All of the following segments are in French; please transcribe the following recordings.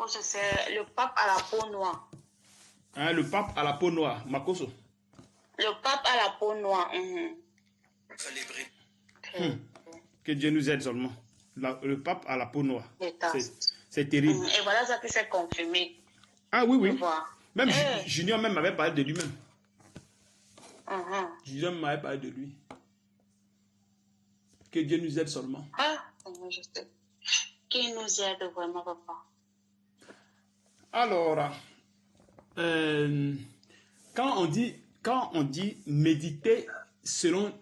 Marcos, c'est le pape à la peau noire. Hein, le pape à la peau noire, Makoso. Le pape à la peau noire. Que Dieu nous aide seulement. Le pape à la peau noire. C'est terrible. Et voilà ça qui s'est confirmé. Ah oui, oui. Voir. Même Junior même m'avait parlé de lui-même. Junior m'avait parlé de lui. Que Dieu nous aide seulement. Ah, je sais. Qui nous aide vraiment, papa. Alors, quand on dit méditer selon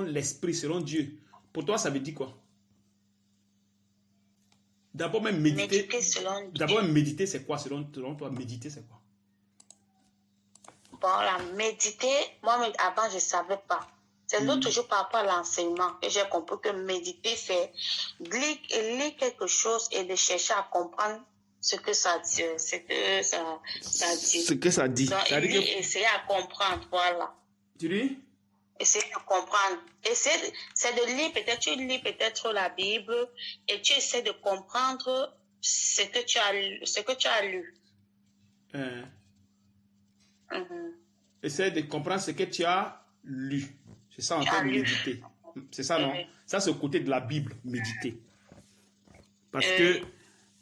l'esprit, selon Dieu, pour toi, ça veut dire quoi? D'abord, même méditer. D'abord, méditer, c'est quoi selon toi? Méditer, c'est quoi? Bon, la méditer, moi, avant, je ne savais pas. C'est l'autre jour par rapport à l'enseignement que j'ai compris que méditer, c'est lire quelque chose et de chercher à comprendre ce que ça dit. Ce que ça dit. Donc, essayer à comprendre, voilà. Tu dis? Essayer de comprendre. C'est de lire, peut-être tu lis peut-être la Bible et tu essaies de comprendre ce que tu as lu. Essaie de comprendre ce que tu as lu. C'est ça en fait méditer. C'est ça, non? Ça, c'est au côté de la Bible, méditer. Parce que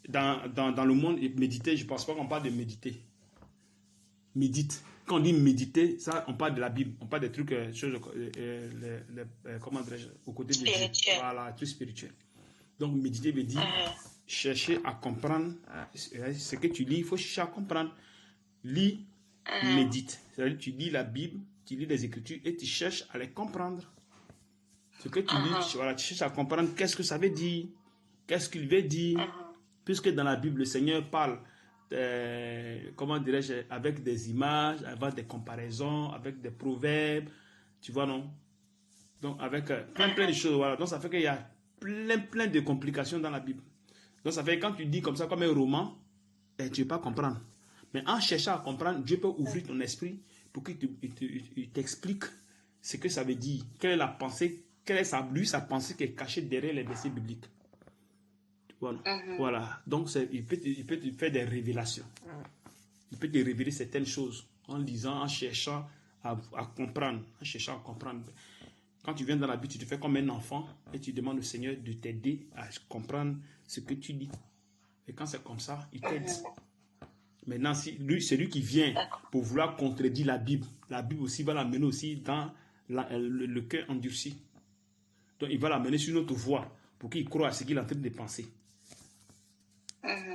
dans le monde, méditer, je ne pense pas qu'on parle de méditer. Médite. Quand on dit méditer, ça, on parle de la Bible. On parle des trucs, comment dirais-je, au côté de Dieu. Voilà, tout spirituel. Donc, méditer veut dire chercher à comprendre ce que tu lis. Il faut chercher à comprendre. Lis, médite. C'est-à-dire tu lis la Bible, tu lis les Écritures et tu cherches à les comprendre. Ce que tu lis, voilà, tu cherches à comprendre qu'est-ce que ça veut dire, qu'est-ce qu'il veut dire. Puisque dans la Bible, le Seigneur parle, comment dirais-je, avec des images, avec des comparaisons, avec des proverbes, tu vois, non? Donc, avec plein de choses, voilà. Donc, ça fait qu'il y a plein de complications dans la Bible. Donc, ça fait que quand tu dis comme ça, comme un roman, tu ne peux pas comprendre. Mais en cherchant à comprendre, Dieu peut ouvrir ton esprit pour qu'il t'explique ce que ça veut dire. Quelle est la pensée, quelle est sa pensée qui est cachée derrière les versets bibliques. Voilà. Voilà. Donc, il peut te faire des révélations. Il peut te révéler certaines choses en lisant, en cherchant à comprendre. En cherchant à comprendre. Quand tu viens dans la Bible, tu te fais comme un enfant et tu demandes au Seigneur de t'aider à comprendre ce que tu lis. Et quand c'est comme ça, il t'aide. Maintenant, c'est lui qui vient pour vouloir contredire la Bible aussi va l'amener aussi dans le cœur endurci. Donc, il va l'amener sur notre voie pour qu'il croie à ce qu'il est en train de penser.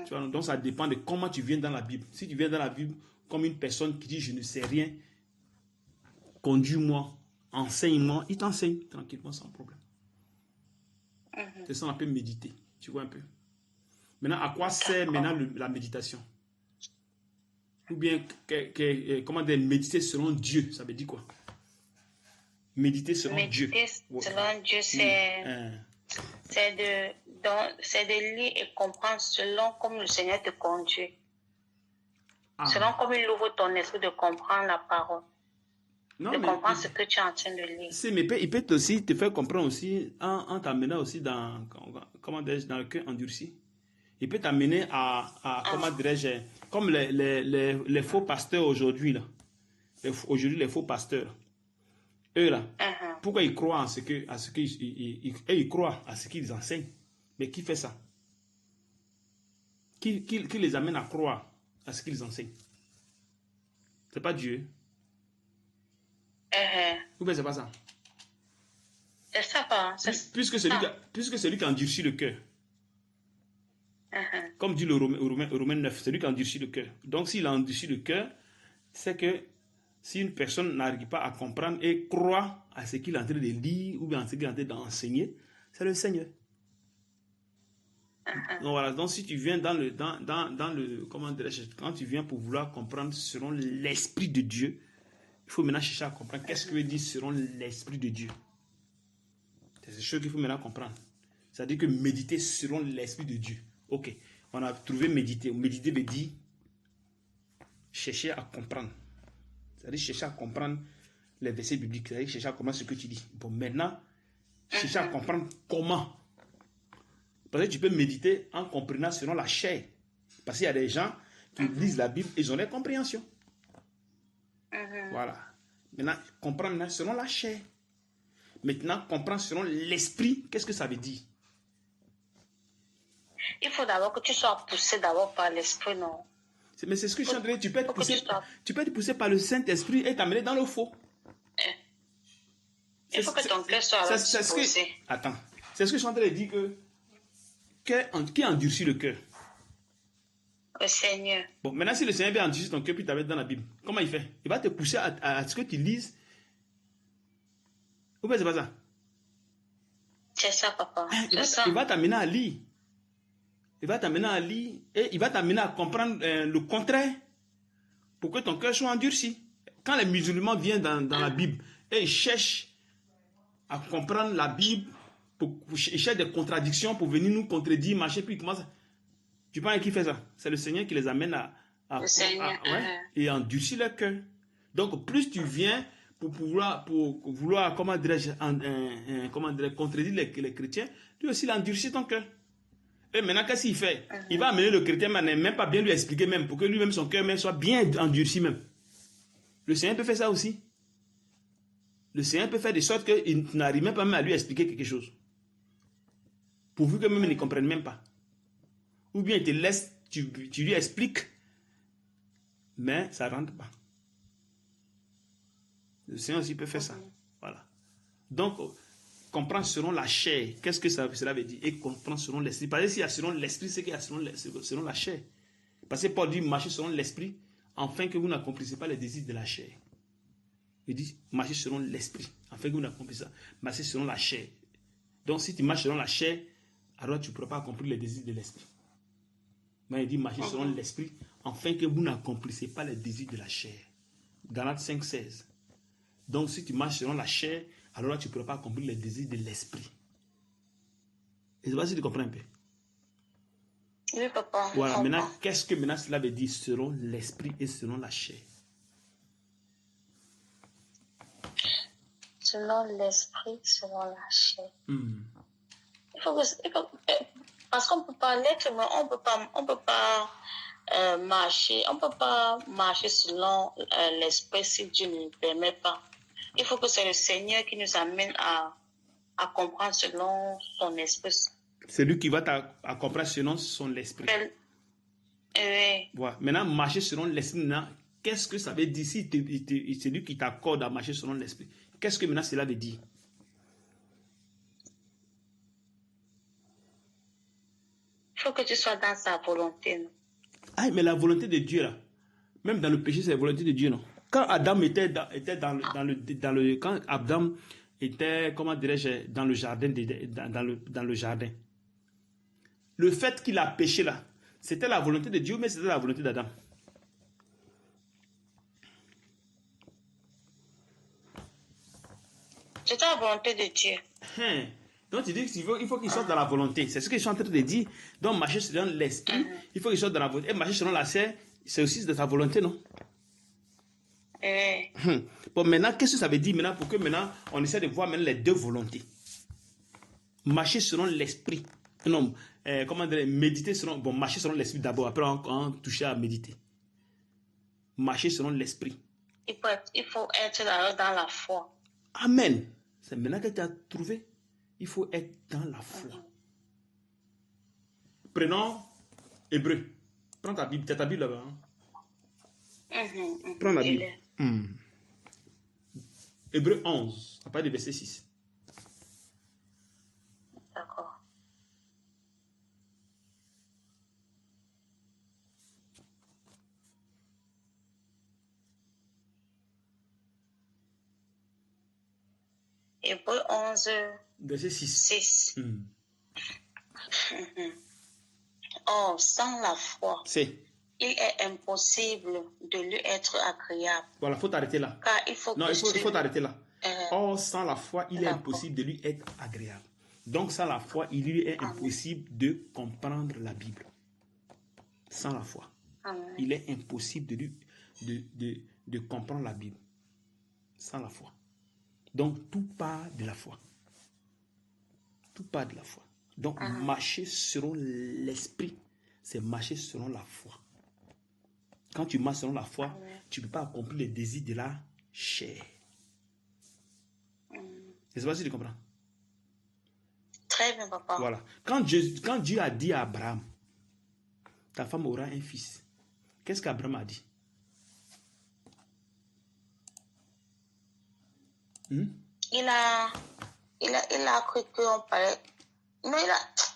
Tu vois, donc, ça dépend de comment tu viens dans la Bible. Si tu viens dans la Bible comme une personne qui dit « je ne sais rien », conduis-moi, enseigne-moi, il t'enseigne tranquillement sans problème. C'est ça, on peut méditer. Tu vois un peu. Maintenant, à quoi sert maintenant la méditation? Ou bien, comment dire, méditer selon Dieu, ça veut dire quoi? Méditer selon Dieu. Méditer selon Dieu, c'est de lire et comprendre selon comme le Seigneur te conduit. Selon comme il ouvre ton esprit de comprendre la parole. Non, de comprendre ce que tu es en train de lire. Si, mais il peut aussi te faire comprendre aussi en t'amenant aussi dans, comment dirais-je, dans le cœur endurci. Il peut t'amener à comment dirais-je, comme les faux pasteurs aujourd'hui, là. Aujourd'hui, les faux pasteurs. Eux, là, pourquoi ils croient ils croient à ce qu'ils enseignent? Mais qui fait ça? Qui les amène à croire à ce qu'ils enseignent? C'est pas Dieu. Ou bien c'est pas ça? C'est ça, pas. Puisque celui qui endurcit le cœur. Comme dit le Romain 9, c'est lui qui endurcit le cœur. Donc s'il endurcit le cœur, c'est que si une personne n'arrive pas à comprendre et croit à ce qu'il est en train de lire ou bien à ce qu'il est en train d'enseigner, c'est le Seigneur. Donc voilà, donc si tu viens dans le comment dirais-je, quand tu viens pour vouloir comprendre selon l'Esprit de Dieu, il faut maintenant chercher à comprendre qu'est-ce que veut dire selon l'Esprit de Dieu. C'est ce chose qu'il faut maintenant comprendre. C'est-à-dire que méditer selon l'Esprit de Dieu. Ok, on a trouvé méditer. Méditer veut dire chercher à comprendre. C'est-à-dire chercher à comprendre les versets bibliques. C'est-à-dire chercher à comprendre ce que tu dis. Bon, maintenant, chercher à comprendre comment. Parce que tu peux méditer en comprenant selon la chair. Parce qu'il y a des gens qui lisent la Bible et ils ont des compréhensions. Voilà. Maintenant, comprendre selon la chair. Maintenant, comprendre selon l'esprit, qu'est-ce que ça veut dire? Il faut d'abord que tu sois poussé d'abord par l'esprit, non? Mais c'est ce que je suis en train de dire. Tu peux être poussé par le Saint-Esprit et t'amener dans le faux. Il faut que ton cœur soit alors disposé. Attends. C'est ce que je suis en train de dire qui endurcit le cœur? Le Seigneur. Bon, maintenant, si le Seigneur vient endurcir ton cœur puis t'amène dans la Bible, comment il fait? Il va te pousser à ce que tu lises. Ou bien c'est pas ça? C'est ça, papa. Il va t'amener à lire. Il va t'amener à lire et il va t'amener à comprendre le contraire pour que ton cœur soit endurci. Quand les musulmans viennent dans la Bible et ils cherchent à comprendre la Bible, ils cherchent des contradictions pour venir nous contredire, marcher, puis ils commencent. Tu penses qui fait ça? C'est le Seigneur qui les amène et endurcir leur cœur. Donc, plus tu viens pour vouloir comment dirais-je, contredire les chrétiens, tu aussi l'endurcir ton cœur. Et maintenant, qu'est-ce qu'il fait? Il va amener le chrétien, mais même pas bien lui expliquer même, pour que lui-même, son cœur même soit bien endurci même. Le Seigneur peut faire ça aussi. Le Seigneur peut faire de sorte qu'il n'arrive même pas même à lui expliquer quelque chose. Pourvu que même il ne comprenne même pas. Ou bien il te laisse, tu lui expliques, mais ça ne rentre pas. Le Seigneur aussi peut faire ça. Voilà. Donc, comprendre selon la chair, qu'est-ce que cela veut dire? Et comprendre selon l'esprit. Parce que s'il y a selon l'esprit, c'est qu'il y a selon la chair. Parce que Paul dit, marchez selon l'esprit, afin que vous n'accomplissez pas les désirs de la chair. Il dit, marchez selon l'esprit, afin que vous n'accomplissez pas. Marchez selon la chair. Donc, si tu marches selon la chair, alors tu ne pourras pas accomplir les désirs de l'esprit. Mais il dit, marchez selon l'esprit, afin que vous n'accomplissez pas les désirs de la chair. Galates 5,16. Donc, si tu marches selon la chair, alors là, tu ne pourras pas accomplir les désirs de l'esprit. Et je ne sais pas si tu comprends un peu. Oui, papa. Voilà, maintenant, qu'est-ce que maintenant cela veut dire selon l'esprit et selon la chair? Selon l'esprit, selon la chair. Parce qu'on peut pas l'être, mais on peut pas marcher. On peut pas marcher selon l'esprit si Dieu ne le permet pas. Il faut que c'est le Seigneur qui nous amène à comprendre selon son esprit. C'est lui qui va à comprendre selon son esprit. Voilà. Maintenant, marcher selon l'esprit, qu'est-ce que ça veut dire si c'est lui qui t'accorde à marcher selon l'esprit? Qu'est-ce que maintenant cela veut dire? Il faut que tu sois dans sa volonté. Non? Ah, mais la volonté de Dieu, là, même dans le péché, c'est la volonté de Dieu, non? Quand Adam était quand Adam était, comment dirais-je, dans le jardin, dans le jardin, le fait qu'il a péché là, c'était la volonté de Dieu, mais c'était la volonté d'Adam. C'était la volonté de Dieu. Donc tu dis qu'il faut qu'il sorte dans la volonté. C'est ce que je suis en train de dire. Donc marcher selon l'esprit, il faut qu'il sorte dans la volonté. Et marcher selon la chair, c'est aussi de sa volonté, non? Bon, maintenant, qu'est-ce que ça veut dire maintenant pour que maintenant on essaie de voir maintenant les deux volontés? Marcher selon l'esprit. Non, comment dire, méditer selon. Bon, marcher selon l'esprit d'abord, après on toucher à méditer. Marcher selon l'esprit. Il faut être dans la foi. Amen. C'est maintenant que tu as trouvé. Il faut être dans la foi. Prenons Hébreu. Prends ta Bible. Tu as ta Bible là-bas. Prends la Bible. Hébreu 11, à partir du verset 6. D'accord. Hébreu 11, verset 6. Oh, sans la foi, c'est. Il est impossible de lui être agréable. Voilà, il faut t'arrêter là. Car il faut t'arrêter là. Or, sans la foi, il est impossible de lui être agréable. Donc, sans la foi, il lui est impossible de comprendre la Bible. Sans la foi. Il est impossible de comprendre la Bible. Sans la foi. Donc, tout part de la foi. Tout part de la foi. Donc, marcher selon l'esprit, c'est marcher selon la foi. Quand tu marches selon la foi, tu ne peux pas accomplir les désirs de la chair. Je ne sais pas si tu comprends. Très bien, papa. Voilà. Quand Dieu a dit à Abraham, ta femme aura un fils, qu'est-ce qu'Abraham a dit? Il a cru qu'on parlait. Non,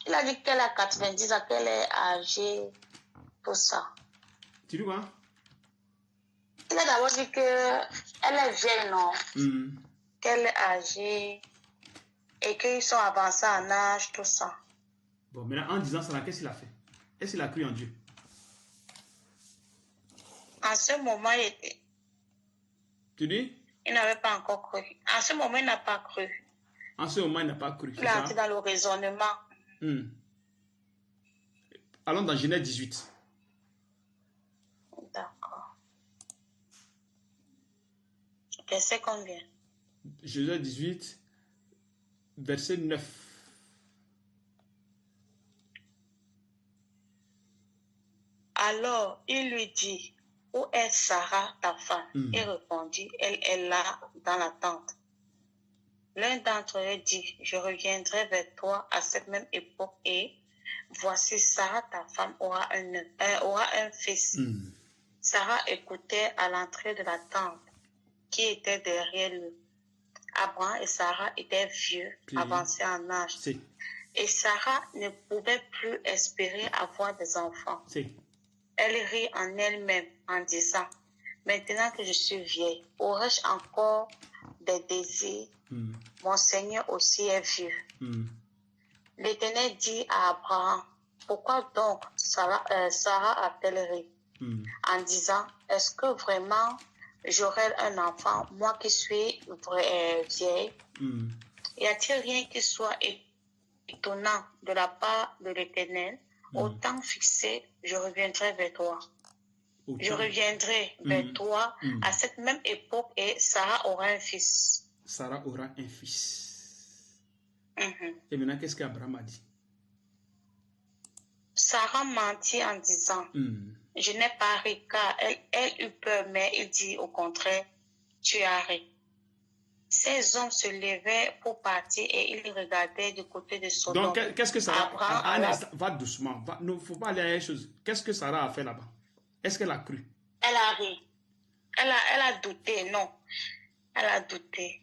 il a dit qu'elle a 90 ans, qu'elle est âgée, tout ça. Tu dis quoi? Il a d'abord dit qu'elle est vieille, non? Qu'elle est âgée et qu'ils sont avancés en âge, tout ça. Bon, maintenant, en disant ça, qu'est-ce qu'il a fait? Est-ce qu'il a cru en Dieu? En ce moment, Tu dis? Il n'avait pas encore cru. En ce moment, il n'a pas cru. En ce moment, il n'a pas cru. Il a été dans le raisonnement. Allons dans Genèse 18. D'accord. Verset combien? Genèse 18, verset 9. Alors, il lui dit, où est Sarah, ta femme? Il répondit, elle est là, dans la tente. L'un d'entre eux dit, je reviendrai vers toi à cette même époque et voici Sarah, ta femme, aura un fils. Sarah écoutait à l'entrée de la tente qui était derrière lui. Abraham et Sarah étaient vieux, avancés en âge. Et Sarah ne pouvait plus espérer avoir des enfants. Elle rit en elle-même en disant, maintenant que je suis vieille, aurais-je encore des désirs? Mon Seigneur aussi est vieux. L'Éternel dit à Abraham, pourquoi donc Sarah a-t-elle ri? En disant, est-ce que vraiment j'aurai un enfant, moi qui suis vieille? Y a-t-il rien qui soit étonnant de la part de l'Éternel? Au temps fixé, je reviendrai vers toi. Je reviendrai vers toi à cette même époque et Sarah aura un fils. Sarah aura un fils. Et maintenant, qu'est-ce qu'Abraham a dit? Sarah mentit en disant, je n'ai pas ri car elle eut peur, mais il dit au contraire, tu as ri. Ces hommes se levaient pour partir et ils regardaient du côté de Sodome. Donc, qu'est-ce que Sarah... va doucement. Il ne faut pas aller à la chose. Qu'est-ce que Sarah a fait là-bas? Est-ce qu'elle a cru? Elle a ri. Elle a douté, non. Elle a douté.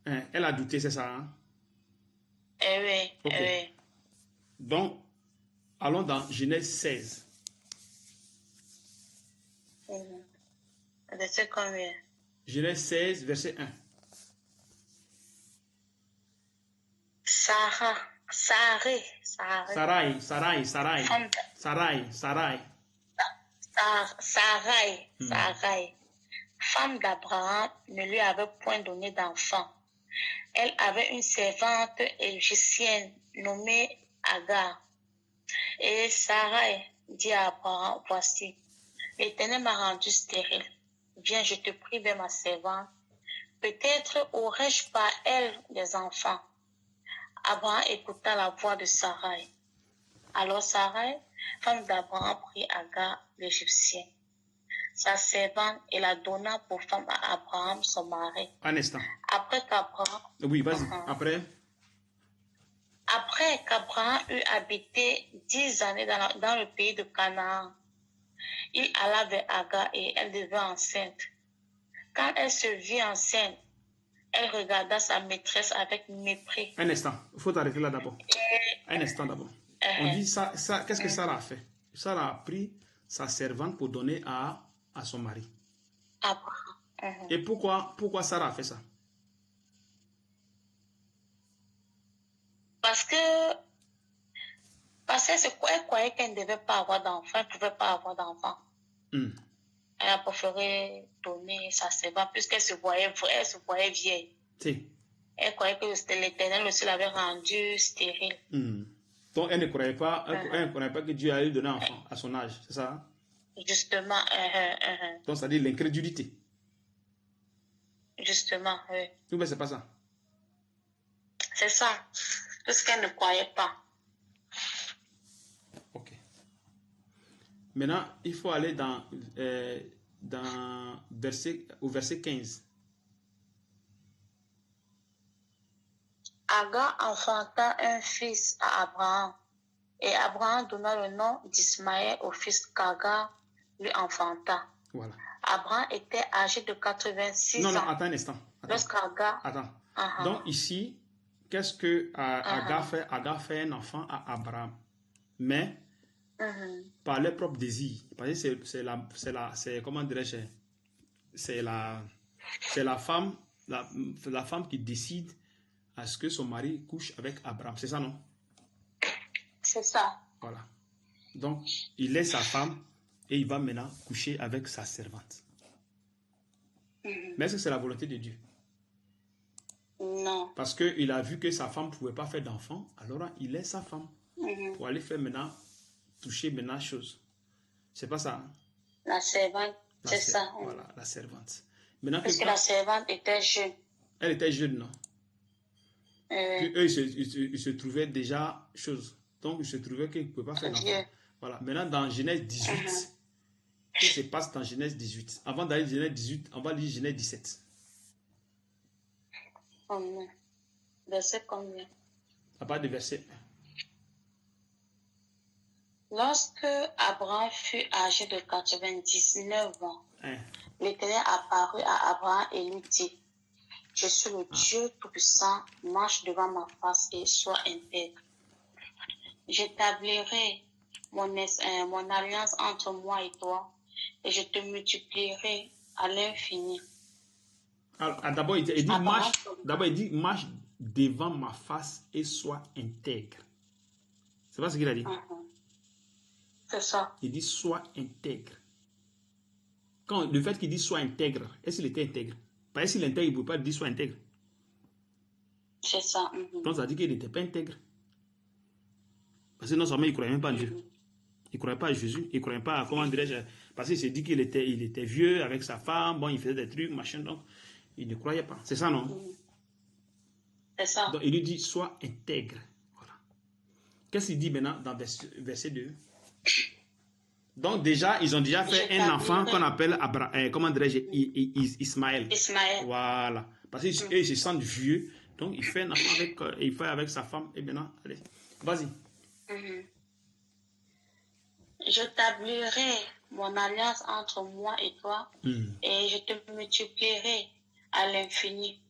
Elle a douté, c'est ça? Hein? Eh oui, okay. Eh oui. Donc, allons dans Genèse 16. Verset combien? Genèse 16, verset 1. Sarai. Femme d'Abraham ne lui avait point donné d'enfant. Elle avait une servante égyptienne nommée Agar. Et Sarai dit à Abraham, voici, l'Éternel m'a rendu stérile. Viens, je te prie vers ma servante. Peut-être aurais-je par elle des enfants. Abraham écouta la voix de Sarai. Alors Sarai, femme d'Abraham, prit Agar, l'Égyptien, sa servante, et la donna pour femme à Abraham, son mari. Un instant. Après qu'Abraham... Oui, vas-y. Après qu'Abraham eut habité 10 années dans le pays de Canaan, il alla vers Agar et elle devint enceinte. Quand elle se vit enceinte, elle regarda sa maîtresse avec mépris. Un instant, il faut t'arrêter là d'abord. Un instant d'abord. On dit ça qu'est-ce que Sarah a fait? Sarah a pris sa servante pour donner à son mari. Abraham. Et pourquoi Sarah a fait ça? Parce que elle croyait qu'elle ne devait pas avoir d'enfant, elle ne pouvait pas avoir d'enfant. Elle a préféré donner sa servante puisqu'elle se voyait vieille. Elle croyait que l'Éternel aussi l'avait rendue stérile. Donc elle ne croyait pas, que Dieu allait lui donner un enfant à son âge, c'est ça? Justement. Donc ça dit l'incrédulité. Justement, oui. Non, mais c'est pas ça. C'est ça. Puisqu'elle ne croyait pas. Ok. Maintenant, il faut aller au verset 15. Agar enfanta un fils à Abraham, et Abraham donna le nom d'Ismaël au fils qu'Agar lui enfanta. Voilà. Abraham était âgé de 86 ans. Non, attends un instant. Lorsqu'Agar... Attends. Donc ici, qu'est-ce que Agar fait? Agar fait un enfant à Abraham. Mais par leur propre désir. Parce que c'est comment dirais-je? C'est la femme, la femme qui décide à ce que son mari couche avec Abraham. C'est ça, non? C'est ça. Voilà. Donc, il laisse sa femme et il va maintenant coucher avec sa servante. Mais est-ce que c'est la volonté de Dieu? Non. Parce qu'il a vu que sa femme ne pouvait pas faire d'enfant, alors il laisse sa femme pour aller faire maintenant, toucher maintenant chose. C'est pas ça? Hein? La servante, c'est ça. Voilà, la servante. Maintenant, parce que la servante était jeune. Elle était jeune, non? Puis eux, ils se trouvaient déjà chose. Donc, ils se trouvaient qu'ils ne pouvaient pas faire d'enfant. Voilà. Maintenant, dans Genèse 18, qu'est-ce qui se passe dans Genèse 18? Avant d'aller dans Genèse 18, on va lire Genèse 17. Verset combien? À part de verset 1. Lorsque Abraham fut âgé de 99 ans, l'Éternel apparut à Abraham et lui dit: je suis le Dieu Tout-Puissant, marche devant ma face et sois intègre. J'établirai mon alliance entre moi et toi, et je te multiplierai à l'infini. D'abord, il dit, marche devant ma face et sois intègre. C'est pas ce qu'il a dit? C'est ça. Il dit, sois intègre. Quand le fait qu'il dit sois intègre, est-ce qu'il était intègre? Parce que s'il est intègre, il ne pouvait pas dire sois intègre. C'est ça. Donc, ça dit qu'il n'était pas intègre. Parce que non seulement il ne croyait même pas en Dieu. Il ne croyait pas à Jésus. Il ne croyait pas à, comment dirais-je, parce qu'il s'est dit qu'il était vieux avec sa femme, bon, il faisait des trucs, machin, donc il ne croyait pas. C'est ça, non? C'est ça. Donc, il lui dit, sois intègre. Voilà. Qu'est-ce qu'il dit maintenant dans verset 2? Donc, déjà, ils ont déjà fait un enfant qu'on appelle comment dirais-je, Ismaël. Ismaël. Voilà. Parce qu'ils se sentent vieux. Donc, il fait un enfant avec sa femme. Et maintenant, allez, vas-y. J'établirai mon alliance entre moi et toi, et je te multiplierai à l'infini.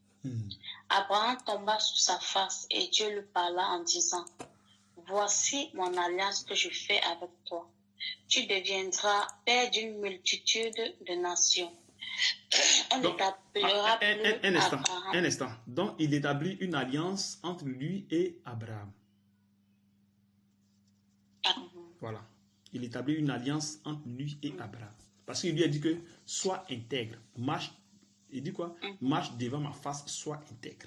Abraham tomba sur sa face, et Dieu lui parla en disant: voici mon alliance que je fais avec toi. Tu deviendras père d'une multitude de nations. Un instant. Donc, il établit une alliance entre lui et Abraham. Voilà. Il établit une alliance entre lui et Abraham. Parce qu'il lui a dit que sois intègre, marche. Il dit quoi? Marche devant ma face, sois intègre.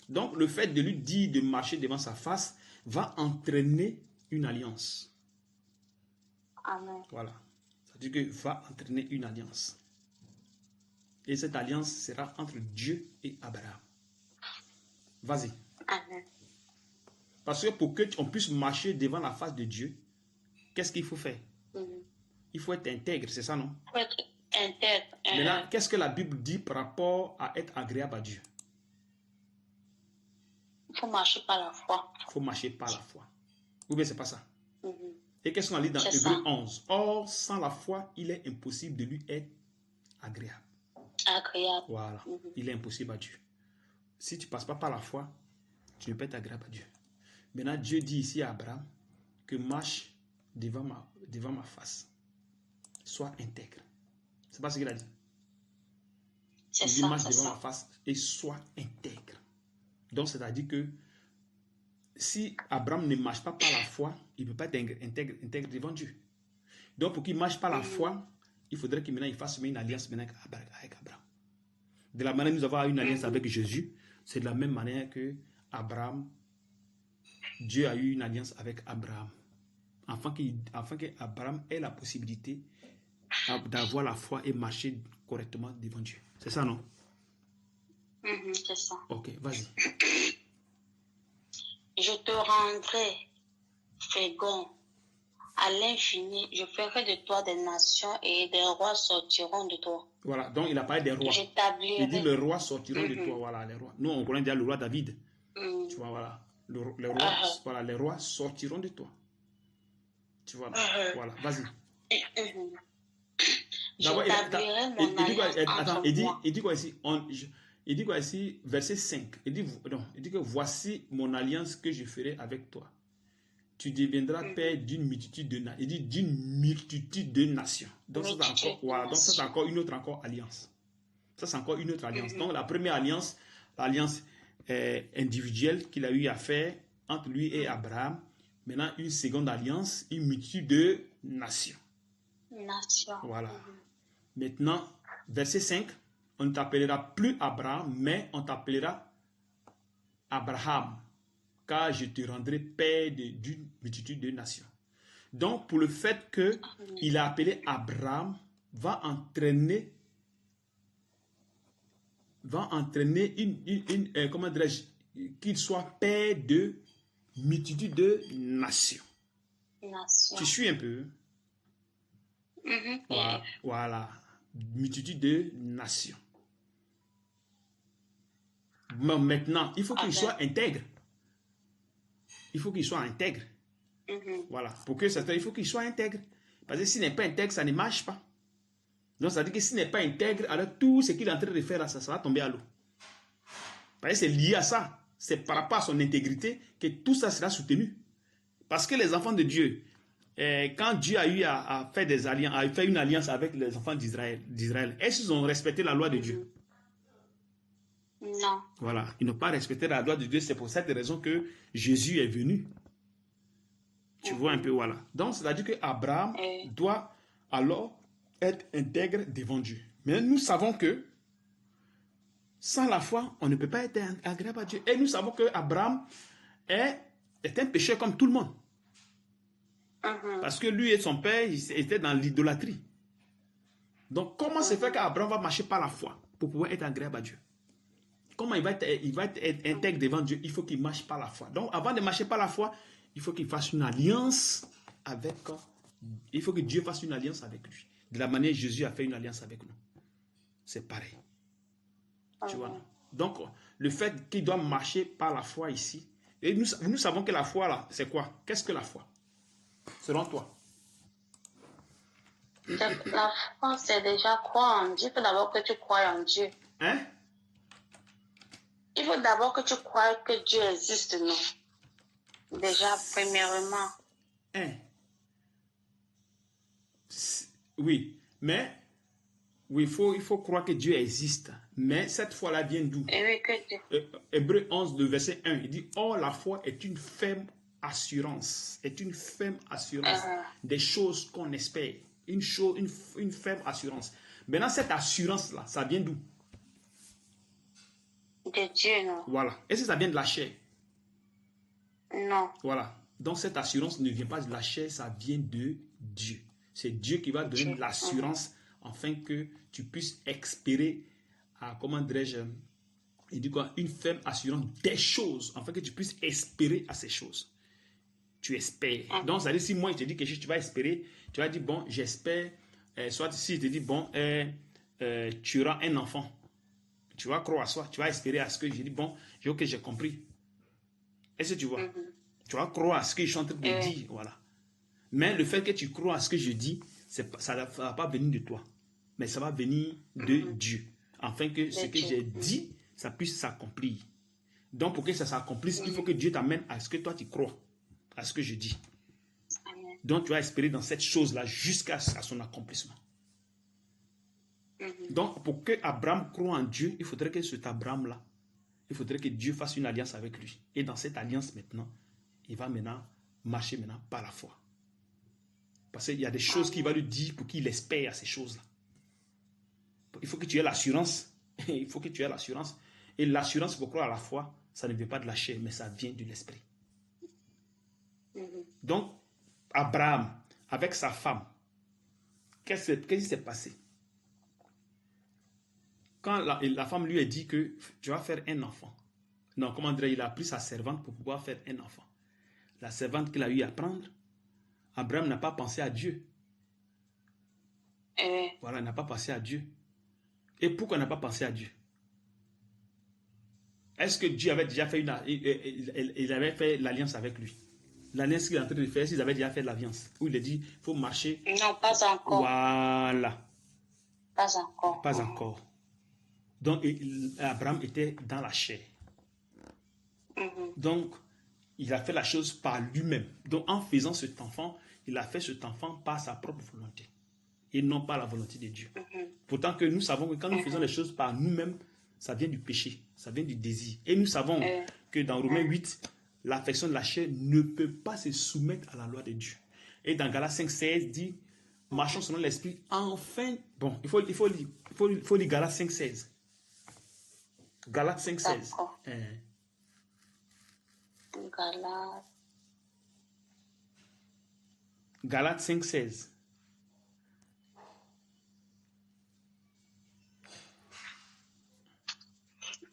Donc, le fait de lui dire de marcher devant sa face va entraîner une alliance. Amen. Voilà. Ça dit que va entraîner une alliance. Et cette alliance sera entre Dieu et Abraham. Vas-y. Amen. Parce que pour qu'on puisse marcher devant la face de Dieu, qu'est-ce qu'il faut faire? Il faut être intègre, c'est ça, non? Il faut être intègre. Maintenant, qu'est-ce que la Bible dit par rapport à être agréable à Dieu? Il faut marcher par la foi. Il faut marcher par la foi. Ou bien c'est pas ça? Et qu'est-ce qu'on lit dans Hébreux 11? Or, sans la foi, il est impossible de lui être agréable. Agréable. Voilà. Il est impossible à Dieu. Si tu ne passes pas par la foi, tu ne peux pas être agréable à Dieu. Maintenant, Dieu dit ici à Abraham que marche devant ma face. Sois intègre. C'est pas ce qu'il a dit. Il dit marche devant ma face et sois intègre. Donc, c'est-à-dire que si Abraham ne marche pas par la foi, il ne peut pas être intègre devant Dieu. Donc, pour qu'il marche par la foi, il faudrait qu'il fasse une alliance avec Abraham. De la manière que nous avons une alliance avec Jésus, c'est de la même manière que Dieu a eu une alliance avec Abraham. Afin qu'Abraham ait la possibilité d'avoir la foi et marcher correctement devant Dieu. C'est ça, non? C'est ça. Ok, vas-y. Je te rendrai fécond à l'infini, je ferai de toi des nations et des rois sortiront de toi. Voilà, donc il a parlé des rois. Il dit les rois sortiront de toi, voilà, les rois. Nous, on connaît déjà le roi David. Tu vois, voilà. Les rois, voilà, les rois sortiront de toi. Tu vois, voilà, vas-y. D'abord, il dit quoi ici? Il dit quoi ici? Verset 5. Il dit que voici mon alliance que je ferai avec toi. Tu deviendras père d'une multitude de nations. Il dit d'une multitude de nations. Donc, ça, c'est encore une autre alliance. Ça, c'est encore une autre alliance. Donc, la première alliance, l'alliance individuelle qu'il a eu à faire entre lui et Abraham. Maintenant, une seconde alliance, une multitude de nations. Voilà. Maintenant, verset 5, on ne t'appellera plus Abraham, mais on t'appellera Abraham, car je te rendrai père d'une multitude de nations. Donc, pour le fait qu'il a appelé Abraham, va entraîner comment dirais-je, qu'il soit père de multitude de nations. Tu suis un peu? Voilà. Multitude de nations. Mais maintenant, il faut qu'il soit intègre. Il faut qu'il soit intègre. Voilà. Pour que ça, il faut qu'il soit intègre. Parce que s'il n'est pas intègre, ça ne marche pas. Donc, ça veut dire que s'il n'est pas intègre, alors tout ce qu'il est en train de faire, ça va tomber à l'eau. Parce que c'est lié à ça. C'est par rapport à son intégrité que tout ça sera soutenu. Parce que les enfants de Dieu, quand Dieu a eu à faire des alliances, a fait une alliance avec les enfants d'Israël, est-ce qu'ils ont respecté la loi de Dieu? Non. Voilà, ils n'ont pas respecté la loi de Dieu. C'est pour cette raison que Jésus est venu. Tu vois un peu, voilà. Donc, c'est-à-dire qu'Abraham doit alors être intègre devant Dieu. Mais nous savons que sans la foi, on ne peut pas être agréable à Dieu. Et nous savons qu'Abraham est un pécheur comme tout le monde. Parce que lui et son père, ils étaient dans l'idolâtrie. Donc, comment se fait qu'Abraham va marcher par la foi pour pouvoir être agréable à Dieu? Comment il va être intègre devant Dieu? Il faut qu'il marche par la foi. Donc, avant de marcher par la foi, il faut qu'il fasse une alliance avec... Il faut que Dieu fasse une alliance avec lui. De la manière dont Jésus a fait une alliance avec nous. C'est pareil. Tu vois? Donc, le fait qu'il doit marcher par la foi ici, et nous savons que la foi, là, c'est quoi? Qu'est-ce que la foi? Selon toi? La foi, c'est déjà croire en Dieu. Il faut d'abord que tu crois en Dieu. Hein? Il faut d'abord que tu crois que Dieu existe, non? Déjà, premièrement. Hein? Oui, mais oui, il faut croire que Dieu existe. Mais cette foi-là vient d'où? Hébreux 11, le verset 1, il dit, or la foi est une ferme assurance. Est une ferme assurance des choses qu'on espère. Une ferme assurance. Maintenant, cette assurance-là, ça vient d'où? De Dieu, non? Voilà. Est-ce que ça vient de la chair? Non. Voilà. Donc, cette assurance ne vient pas de la chair, ça vient de Dieu. C'est Dieu qui va donner l'assurance afin que tu puisses espérer, comment dirais-je, il dit quoi? Une ferme assurance des choses, afin que tu puisses espérer à ces choses. Tu espères. Donc, ça veut dire, si moi, je te dis quelque chose, tu vas espérer, tu vas dire, bon, j'espère, soit si je te dis, bon, tu auras un enfant. Tu vas croire à soi, tu vas espérer à ce que je dis, bon, ok, j'ai compris. Est-ce que tu vois? Tu vas croire à ce que je suis en train de dire, voilà. Mais le fait que tu crois à ce que je dis, ça ne va pas venir de toi, mais ça va venir de Dieu, afin que ce que j'ai dit, ça puisse s'accomplir. Donc, pour que ça s'accomplisse, il faut que Dieu t'amène à ce que toi tu crois, à ce que je dis. Donc, tu vas espérer dans cette chose-là jusqu'à son accomplissement. Donc, pour que Abraham croie en Dieu, il faudrait que cet Abraham-là, il faudrait que Dieu fasse une alliance avec lui. Et dans cette alliance maintenant, il va maintenant marcher par la foi. Parce qu'il y a des choses qu'il va lui dire pour qu'il espère à ces choses-là. Il faut que tu aies l'assurance. Il faut que tu aies l'assurance. Et l'assurance pour croire à la foi, ça ne vient pas de la chair, mais ça vient de l'esprit. Donc, Abraham, avec sa femme, qu'est-ce qui s'est passé? Quand la femme lui a dit que tu vas faire un enfant. Non, comment dire, il a pris sa servante pour pouvoir faire un enfant. La servante qu'il a eu à prendre Abraham n'a pas pensé à Dieu. Voilà, il n'a pas pensé à Dieu. Et pourquoi il n'a pas pensé à Dieu? Est-ce que Dieu avait déjà fait il avait fait l'alliance avec lui? L'alliance qu'il est en train de faire, s'ils avaient déjà fait l'alliance, où il a dit, il faut marcher. Non, pas encore. Voilà. Pas encore. Pas encore. Donc, Abraham était dans la chair. Donc, il a fait la chose par lui-même. Donc, en faisant cet enfant, il a fait cet enfant par sa propre volonté et non par la volonté de Dieu. Pourtant que nous savons que quand nous faisons les choses par nous-mêmes, ça vient du péché, ça vient du désir. Et nous savons que dans Romains 8, l'affection de la chair ne peut pas se soumettre à la loi de Dieu. Et dans Galates 5,16 dit, marchons selon l'esprit, enfin, bon, il faut lire Galates 5,16. Galates 5,16. Galates 5,16.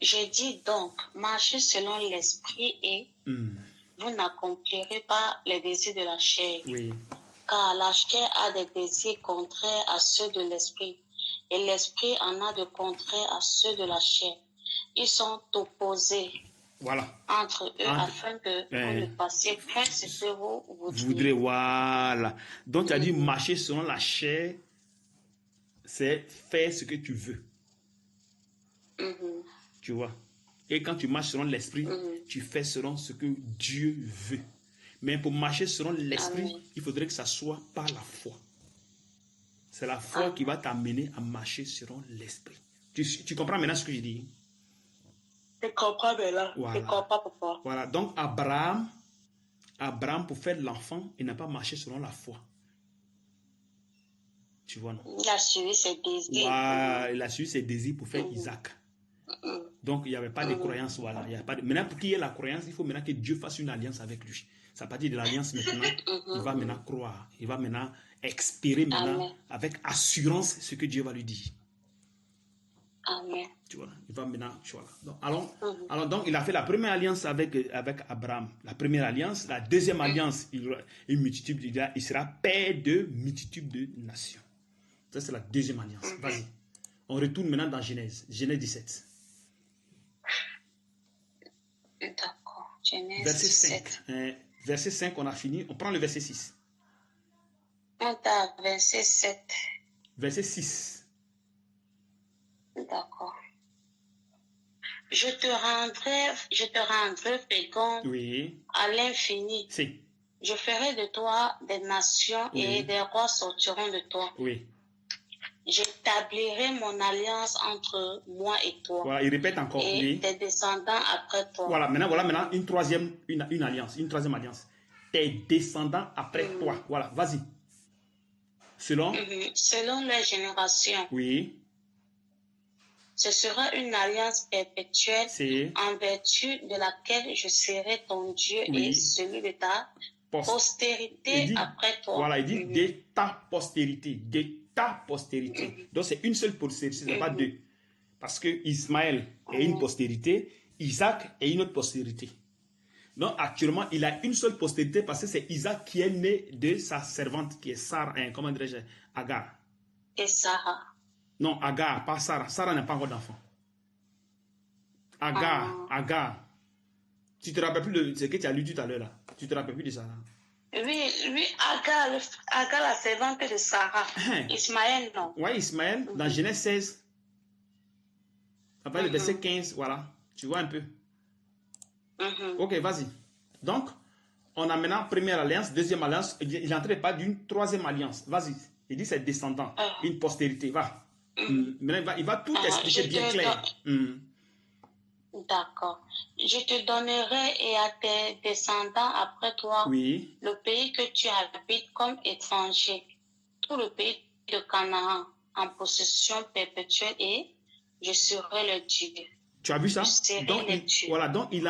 Je dis donc, marchez selon l'esprit et vous n'accomplirez pas les désirs de la chair. Oui. Car la chair a des désirs contraires à ceux de l'esprit, et l'esprit en a de contraires à ceux de la chair. Ils sont opposés entre eux afin que vous ne passiez pas ce que vous voudrez. Voilà. Donc, tu as dit marcher selon la chair, c'est faire ce que tu veux. Tu vois. Et quand tu marches selon l'esprit, tu fais selon ce que Dieu veut. Mais pour marcher selon l'esprit, il faudrait que ça soit par la foi. C'est la foi qui va t'amener à marcher selon l'esprit. Tu comprends maintenant ce que je dis? Je comprends maintenant. Voilà. Je comprends pourquoi. Voilà. Donc Abraham, pour faire l'enfant, il n'a pas marché selon la foi. Tu vois, non? Il a suivi ses désirs. Voilà. Il a suivi ses désirs pour faire Isaac. Donc, il n'y avait pas de croyance. Voilà. Il y a pas de... Maintenant, pour qu'il y ait la croyance, il faut maintenant que Dieu fasse une alliance avec lui. Ça partir de l'alliance maintenant, il va maintenant croire. Il va maintenant espérer maintenant avec assurance ce que Dieu va lui dire. Amen. Tu vois, il va maintenant, tu vois. Donc, alors, donc, il a fait la première alliance avec Abraham. La première alliance. La deuxième alliance, il sera père de multitude de nations. Ça, c'est la deuxième alliance. Vas-y. On retourne maintenant dans Genèse. Genèse 17. D'accord. Genèse verset 17. 5. Verset 5, on a fini. On prend le verset 6. On a verset 7. Verset 6. D'accord. Je te rendrai fécond à l'infini. Si. Je ferai de toi des nations et des rois sortiront de toi. Oui. J'établirai mon alliance entre moi et toi. Voilà, il répète encore. Et tes descendants après toi. Voilà, maintenant une troisième alliance. Tes descendants après toi. Voilà, vas-y. Selon les générations. Oui. Ce sera une alliance perpétuelle en vertu de laquelle je serai ton Dieu et celui de ta postérité après toi. Voilà, il dit de ta postérité. De ta postérité. Donc c'est une seule postérité, ce n'est pas deux. Parce que Ismaël est une postérité, Isaac est une autre postérité. Donc actuellement, il a une seule postérité parce que c'est Isaac qui est né de sa servante qui est Sarah, comment dirais-je, Agar. Et Sarah. Non, Agar, pas Sarah. Sarah n'a pas encore d'enfant. Agar. Tu te rappelles plus de ce que tu as lu tout à l'heure là? Tu te rappelles plus de Sarah? Oui, Agar, la servante de Sarah. Ismaël, non? Oui, Ismaël, dans Genèse 16. Après le verset 15, voilà. Tu vois un peu. Ok, vas-y. Donc, on a maintenant première alliance, deuxième alliance. Il n'entrait pas d'une troisième alliance. Vas-y. Il dit c'est descendant, une postérité. Va. Maintenant, il va tout expliquer bien clair. D'accord. Je te donnerai et à tes descendants après toi le pays que tu habites comme étranger, tout le pays de Canaan en possession perpétuelle et je serai le Dieu. Tu as vu ça? Donc, il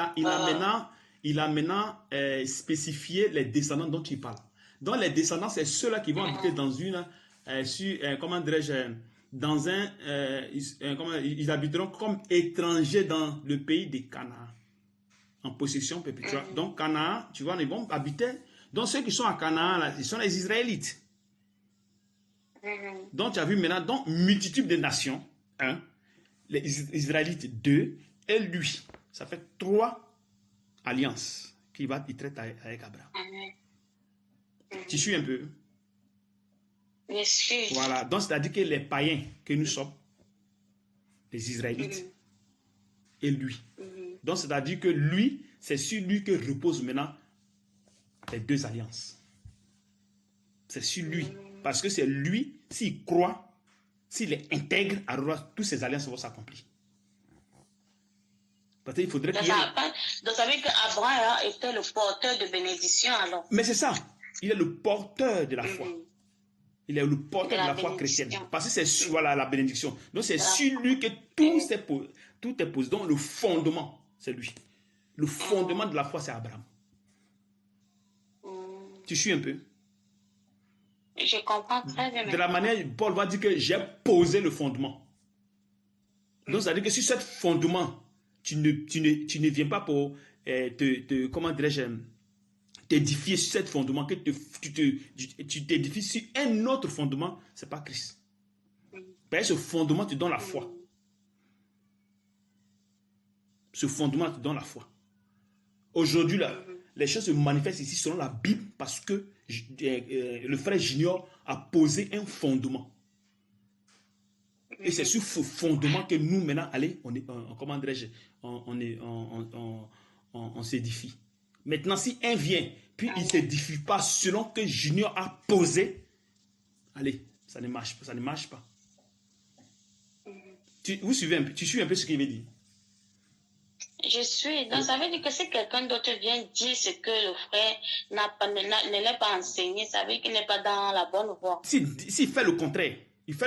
a maintenant spécifié les descendants dont il parle. Donc les descendants, c'est ceux-là qui vont habiter dans comment dirais-je, dans ils habiteront comme étrangers dans le pays de Canaan, en possession perpétuelle. Donc Canaan, tu vois, ils vont habiter Donc, ceux qui sont à Canaan, là, ils sont les Israélites. Donc, tu as vu maintenant, donc, multitude de nations, 1, les Israélites, 2, et lui. Ça fait 3 alliances qu'il traite avec Abraham. Tu suis un peu? Je suis. Voilà, donc c'est-à-dire que les païens que nous sommes, les Israélites, et lui. Donc c'est-à-dire que lui, c'est sur lui que reposent maintenant les 2 alliances. C'est sur lui. Parce que c'est lui, s'il croit, s'il est intègre, alors toutes ces alliances vont s'accomplir. Parce qu'il faudrait qu'il y ait... Donc ça veut dire qu'Abraham était le porteur de bénédiction alors. Mais c'est ça. Il est le porteur de la foi. Il est le porteur de la foi chrétienne. Parce que c'est voilà, la bénédiction. Donc c'est sur lui que tout est posé. Donc le fondement, c'est lui. Le fondement de la foi, c'est Abraham. Tu suis un peu? Je comprends très bien. De la manière, Paul va dire que j'ai posé le fondement. Donc ça veut dire que sur ce fondement, tu ne viens pas pour comment dirais-je, t'édifier sur ce fondement, que tu t'édifies sur un autre fondement, c'est pas Christ. Parce que ce fondement te donne la foi. Ce fondement te donne la foi. Aujourd'hui, là, les choses se manifestent ici selon la Bible parce que le frère Junior a posé un fondement. Et c'est sur ce fondement que nous, maintenant, allez, comment dirais-je, on s'édifie. Maintenant, si un vient, puis il ne s'édifie pas selon que Junior a posé, allez, ça ne marche pas. Ça ne marche pas. Vous suivez un peu, tu suis un peu ce qu'il veut dire? Je suis. Donc, ça veut dire que si quelqu'un d'autre vient dire ce que le frère ne l'a pas enseigné, ça veut dire qu'il n'est pas dans la bonne voie. S'il fait le contraire, il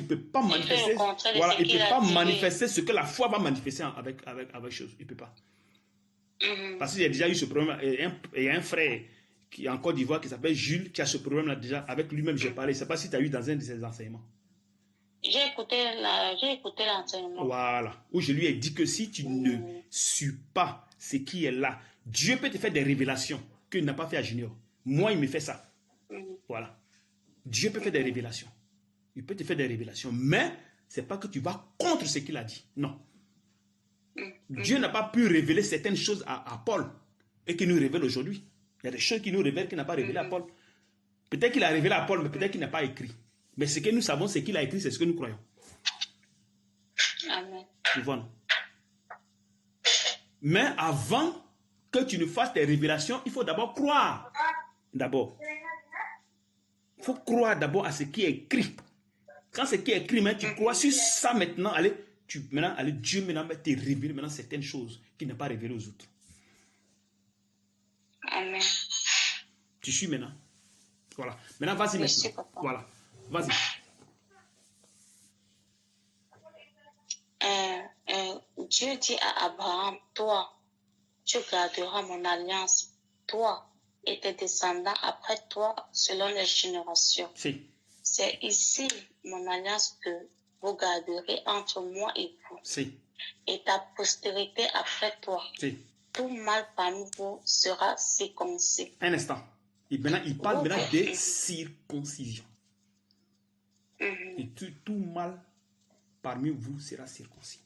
ne peut pas manifester. Voilà, il ne peut pas manifester ce que la foi va manifester avec chose. Il ne peut pas. Parce qu'il y a déjà eu ce problème. Il y a un frère qui est en Côte d'Ivoire qui s'appelle Jules, qui a ce problème-là déjà. Avec lui-même, j'ai parlé. Je ne sais pas si tu as eu dans un de ses enseignements. J'ai écouté l'enseignement. Voilà. Où je lui ai dit que si tu ne suis pas ce qui est là, Dieu peut te faire des révélations qu'il n'a pas fait à Junior. Moi, il me fait ça. Voilà. Dieu peut faire des révélations. Il peut te faire des révélations. Mais ce n'est pas que tu vas contre ce qu'il a dit. Non. Dieu n'a pas pu révéler certaines choses à Paul et qu'il nous révèle aujourd'hui. Il y a des choses qu'il nous révèle qu'il n'a pas révélé à Paul. Peut-être qu'il a révélé à Paul, mais peut-être qu'il n'a pas écrit. Mais ce que nous savons, c'est qu'il a écrit, c'est ce que nous croyons. Amen. Tu vois, non? Mais avant que tu ne fasses tes révélations, il faut d'abord croire. D'abord. Il faut croire d'abord à ce qui est écrit. Quand ce qui est écrit, mais tu crois sur ça maintenant, Dieu maintenant te révèle maintenant certaines choses qu'il n'a pas révélées aux autres. Amen. Tu suis maintenant? Voilà. Maintenant, vas-y maintenant. Voilà. Vas-y. Dieu dit à Abraham, toi, tu garderas mon alliance, toi et tes descendants après toi, selon les générations. Si. C'est ici mon alliance que vous garderez entre moi et vous. Si. Et ta postérité après toi. Si. Tout mal parmi vous sera circoncis. Un instant. Et maintenant, il parle maintenant de circoncision. Et tout mal parmi vous sera circoncis.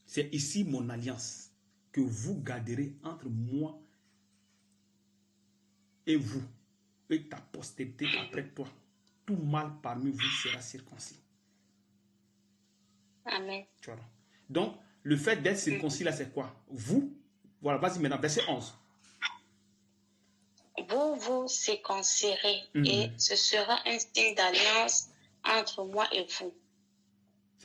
C'est ici mon alliance que vous garderez entre moi et vous et ta postérité après toi. Tout mal parmi vous sera circoncis. Amen. Tu vois. Donc, le fait d'être circoncis là, c'est quoi? Vous, voilà, vas-y maintenant, verset 11. Vous vous circoncirez et ce sera un signe d'alliance entre moi et vous.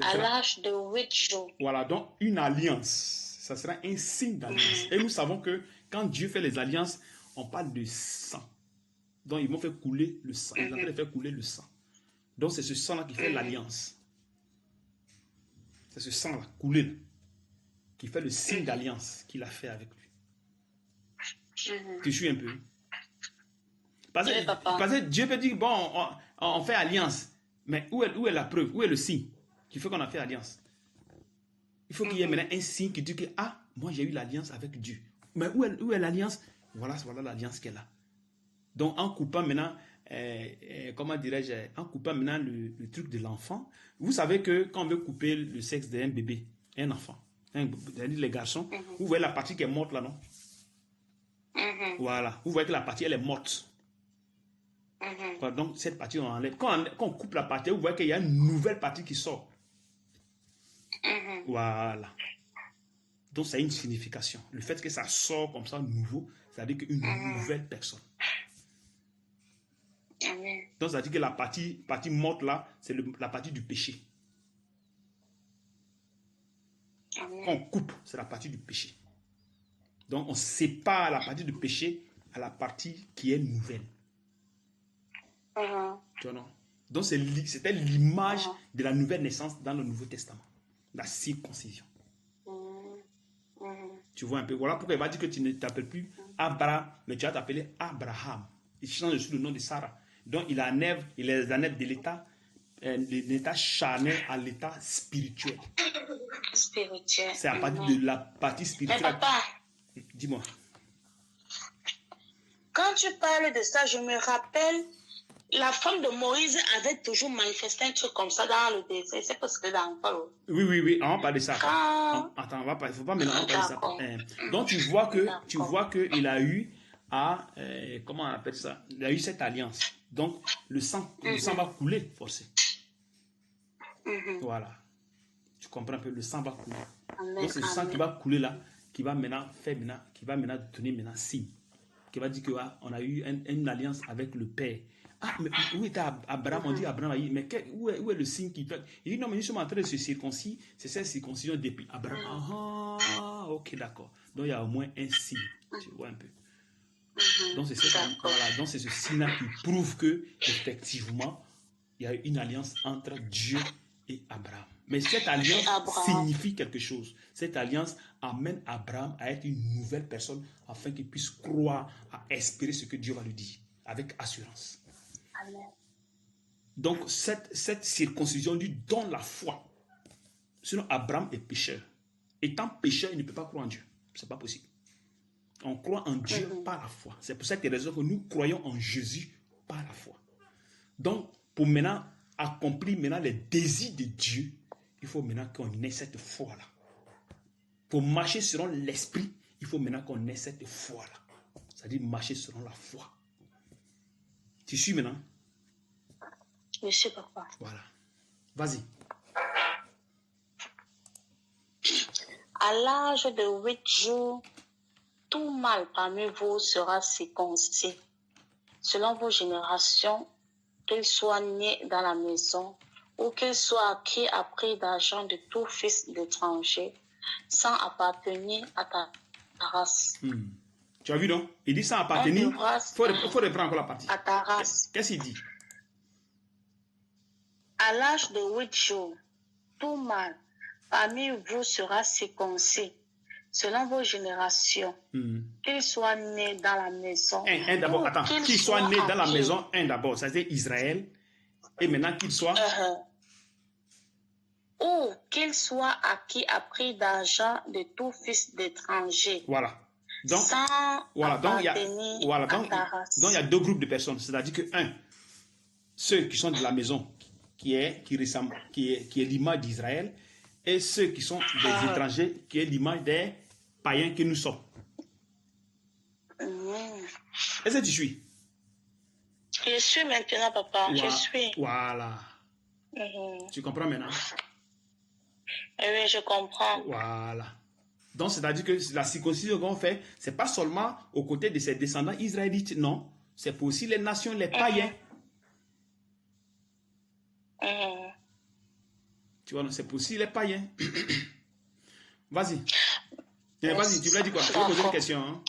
À l'âge de 8 jours. Voilà, donc une alliance, ça sera un signe d'alliance. Et nous savons que quand Dieu fait les alliances, on parle de sang. Donc ils vont faire couler le sang. Ils vont faire couler le sang. Donc c'est ce sang-là qui fait l'alliance. C'est ce sang-là, coulé, là, qui fait le signe d'alliance qu'il a fait avec lui. Tu suis un peu? Parce que Dieu peut dire, bon, on fait alliance. Mais où est la preuve? Où est le signe qui fait qu'on a fait alliance? Il faut qu'il y ait maintenant un signe qui dit que, ah, moi j'ai eu l'alliance avec Dieu. Mais où est l'alliance? Voilà l'alliance qu'elle a. Donc, en coupant maintenant, comment dirais-je, en coupant maintenant le truc de l'enfant, vous savez que quand on veut couper le sexe d'un bébé, un enfant, c'est-à-dire les garçons, vous voyez la partie qui est morte là, non? Voilà. Vous voyez que la partie, elle est morte. Voilà, donc, cette partie, on enlève. Quand on coupe la partie, vous voyez qu'il y a une nouvelle partie qui sort. Voilà. Donc, ça a une signification. Le fait que ça sort comme ça, nouveau, ça veut dire qu'une nouvelle personne. Donc, ça veut dire que la partie morte là, c'est la partie du péché. Quand on coupe, c'est la partie du péché. Donc, on sépare la partie du péché à la partie qui est nouvelle. Tu vois, non? Donc, c'était l'image de la nouvelle naissance dans le Nouveau Testament. La circoncision. Tu vois un peu. Voilà pourquoi il va dire que tu ne t'appelles plus Abraham, mais tu vas t'appeler Abraham. Il change sous le nom de Sarah. Donc, il les enlève de l'état charnel à l'état spirituel. C'est à partir de la partie spirituelle. Mais papa, dis-moi. Quand tu parles de ça, je me rappelle, la femme de Moïse avait toujours manifesté un truc comme ça dans le désert. C'est parce que dans Paul. Oui, on va parler de ça. Attends, il ne faut pas mélanger ça. Donc, tu vois qu'il a eu comment on appelle ça? Il a eu cette alliance. Donc, le sang va couler, forcément. Voilà. Tu comprends un peu, le sang va couler. Donc, c'est le sang qui va couler là, qui va maintenant donner signe. Qui va dire qu'on a eu une alliance avec le Père. Ah, mais où était Abraham? On dit Abraham, mais où est le signe qui fait? Il dit non, mais nous sommes en train de se circoncire. C'est cette circoncision depuis Abraham. Ah, ok, d'accord. Donc il y a au moins un signe. Tu vois un peu. Donc c'est ce signe-là qui prouve que effectivement il y a une alliance entre Dieu et Abraham. Mais cette alliance signifie quelque chose. Cette alliance amène Abraham à être une nouvelle personne afin qu'il puisse croire, à espérer ce que Dieu va lui dire avec assurance. Amen. Donc cette circoncision lui donne la foi. Sinon Abraham est pécheur. Étant pécheur, il ne peut pas croire en Dieu. Ce n'est pas possible. On croit en Dieu par la foi. C'est pour cette raison que nous croyons en Jésus par la foi. Donc, pour maintenant accomplir les désirs de Dieu, il faut maintenant qu'on ait cette foi-là. Pour marcher selon l'esprit, il faut maintenant qu'on ait cette foi-là. C'est-à-dire marcher selon la foi. Tu suis maintenant? Je sais papa. Voilà. Vas-y. À l'âge de 8 jours, tout mâle parmi vous sera circoncis. Selon vos générations, qu'il soit né dans la maison ou qu'il soit acquis à prix d'argent de tout fils d'étranger, sans appartenir à ta race. Tu as vu donc? Il dit sans appartenir. Il faut reprendre encore la partie. À ta race. Qu'est-ce qu'il dit? À l'âge de 8 jours, tout mâle parmi vous sera circoncis, selon vos générations, qu'il soit né dans la maison. Un d'abord, attends, qu'il soit né dans la maison, d'abord, c'est-à-dire Israël, et maintenant qu'il soit... ou qu'il soit acquis à prix d'argent de tout fils d'étranger. Voilà. Donc, donc il y a deux groupes de personnes, c'est-à-dire que ceux qui sont de la maison, qui est l'image d'Israël, et ceux qui sont des étrangers, qui est l'image des païens que nous sommes. Est-ce que tu suis? Je suis maintenant, papa. Je suis. Voilà. Tu comprends maintenant? Oui, je comprends. Voilà. Donc, c'est-à-dire que la circoncision qu'on fait, ce n'est pas seulement aux côtés de ses descendants israélites, non. C'est pour aussi les nations, les païens. Tu vois, c'est pour aussi les païens. Vas-y. Vas-y, tu voulais dire quoi? Je vais poser une question. Hein?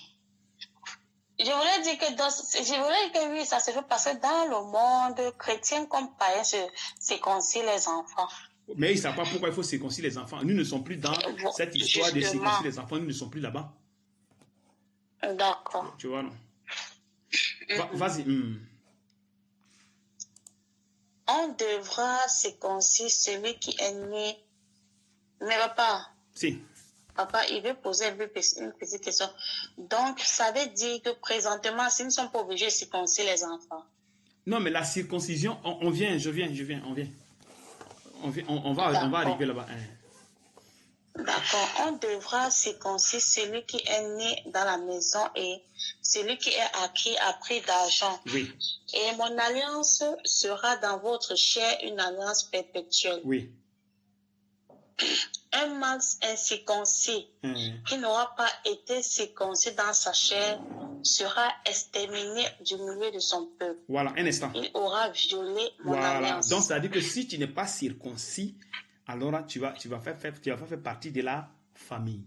Je voulais dire que oui, ça se fait parce que dans le monde chrétien comme païen, se circoncient les enfants. Mais ils ne savent pas pourquoi il faut circoncire les enfants. Nous ne sommes plus dans cette histoire de circoncire les enfants. Nous ne sommes plus là-bas. D'accord. Tu vois, non? Vas-y. On devra circoncire celui qui est né. Mais papa. Si. Papa, il veut poser une petite question. Donc, ça veut dire que présentement, si nous ne sommes pas obligés de circoncire les enfants. Non, mais la circoncision, on vient, on vient. On va arriver là-bas. D'accord. On devra circoncire celui qui est né dans la maison et celui qui est acquis à prix d'argent. Oui. Et mon alliance sera dans votre chair une alliance perpétuelle. Oui. Un mâle incirconcis qui n'aura pas été circoncis dans sa chair sera exterminé du milieu de son peuple. Voilà, un instant. Il aura violé mon alliance. Donc, ça veut dire que si tu n'es pas circoncis, alors tu vas faire partie de la famille.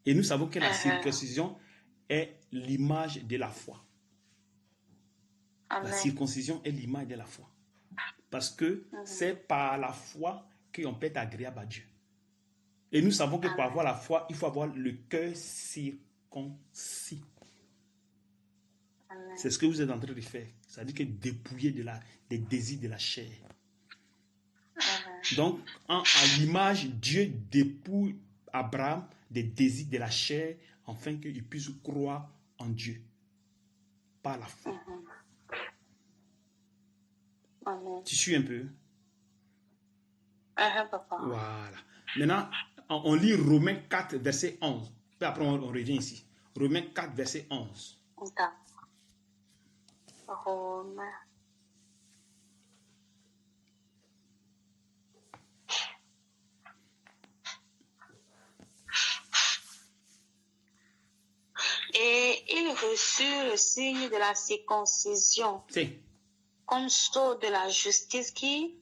Et nous savons que la circoncision est l'image de la foi. Amen. La circoncision est l'image de la foi. Parce que c'est par la foi qu'on peut être agréable à Dieu. Et nous savons que pour avoir la foi, il faut avoir le cœur circoncis. C'est ce que vous êtes en train de faire. C'est-à-dire que dépouiller des désirs de la chair. Donc, à l'image, Dieu dépouille Abraham des désirs de la chair afin qu'il puisse croire en Dieu par la foi. Tu suis un peu? Papa. Voilà. Maintenant, on lit Romains 4, verset 11. Puis après, on revient ici. Romains 4, verset 11. Romains. Et il reçut le signe de la circoncision comme sceau de la justice qu'il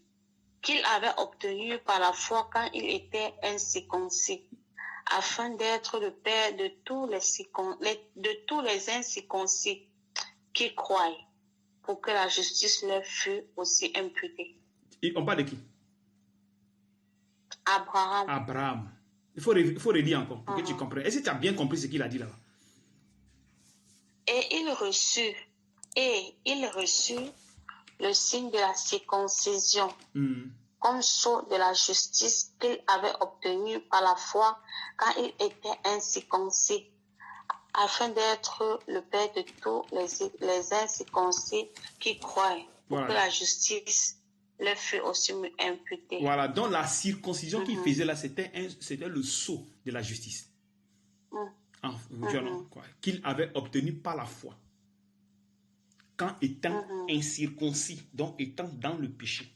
avait obtenu par la foi quand il était incirconcis, afin d'être le père de tous les incirconcis qui croient, pour que la justice leur fût aussi imputée. Et on parle de qui? Abraham. Abraham. Il faut relire encore pour que tu comprennes. Est-ce que tu as bien compris ce qu'il a dit là-bas? Et il reçut le signe de la circoncision comme sceau de la justice qu'il avait obtenu par la foi quand il était incirconcis, afin d'être le père de tous les incirconcis qui croient, pour que la justice leur fût aussi imputée. Voilà, donc la circoncision qu'il faisait là, c'était le sceau de la justice. Qu'il avait obtenu par la foi. Quand étant incirconcis, donc étant dans le péché.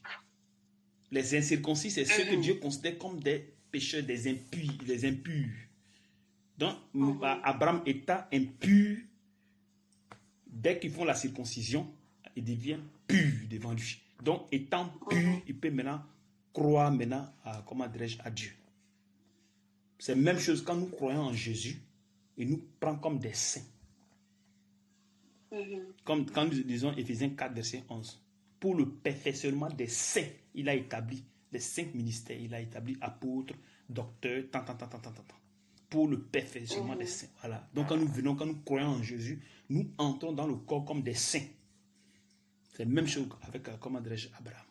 Les incirconcis, c'est ceux que Dieu considère comme des pécheurs, des impurs. Donc, Abraham étant impur, dès qu'ils font la circoncision, il devient pur devant lui. Donc, étant pur, il peut maintenant croire à Dieu. C'est la même chose quand nous croyons en Jésus, il nous prend comme des saints. Comme quand nous disons Éphésiens 4, verset 11. Pour le perfectionnement des saints, il a établi les 5 ministères. Il a établi apôtres, docteurs, pour le perfectionnement des saints. Voilà. Donc quand nous croyons en Jésus, nous entrons dans le corps comme des saints. C'est la même chose avec, Abraham.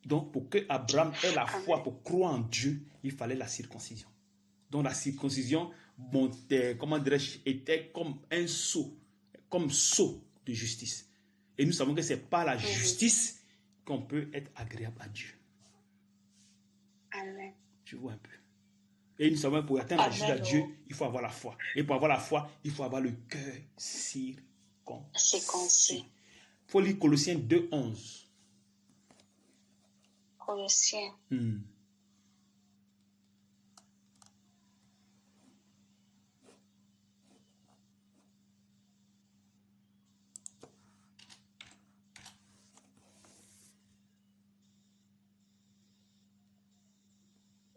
Donc pour que Abraham ait la foi pour croire en Dieu, il fallait la circoncision. Donc la circoncision était comme un sceau, comme sceau de justice. Et nous savons que c'est par la justice qu'on peut être agréable à Dieu. Amen. Tu vois un peu. Et nous savons que pour atteindre la justice à Dieu, il faut avoir la foi. Et pour avoir la foi, il faut avoir le cœur circoncis. Il faut lire Colossiens 2, 11. Colossiens.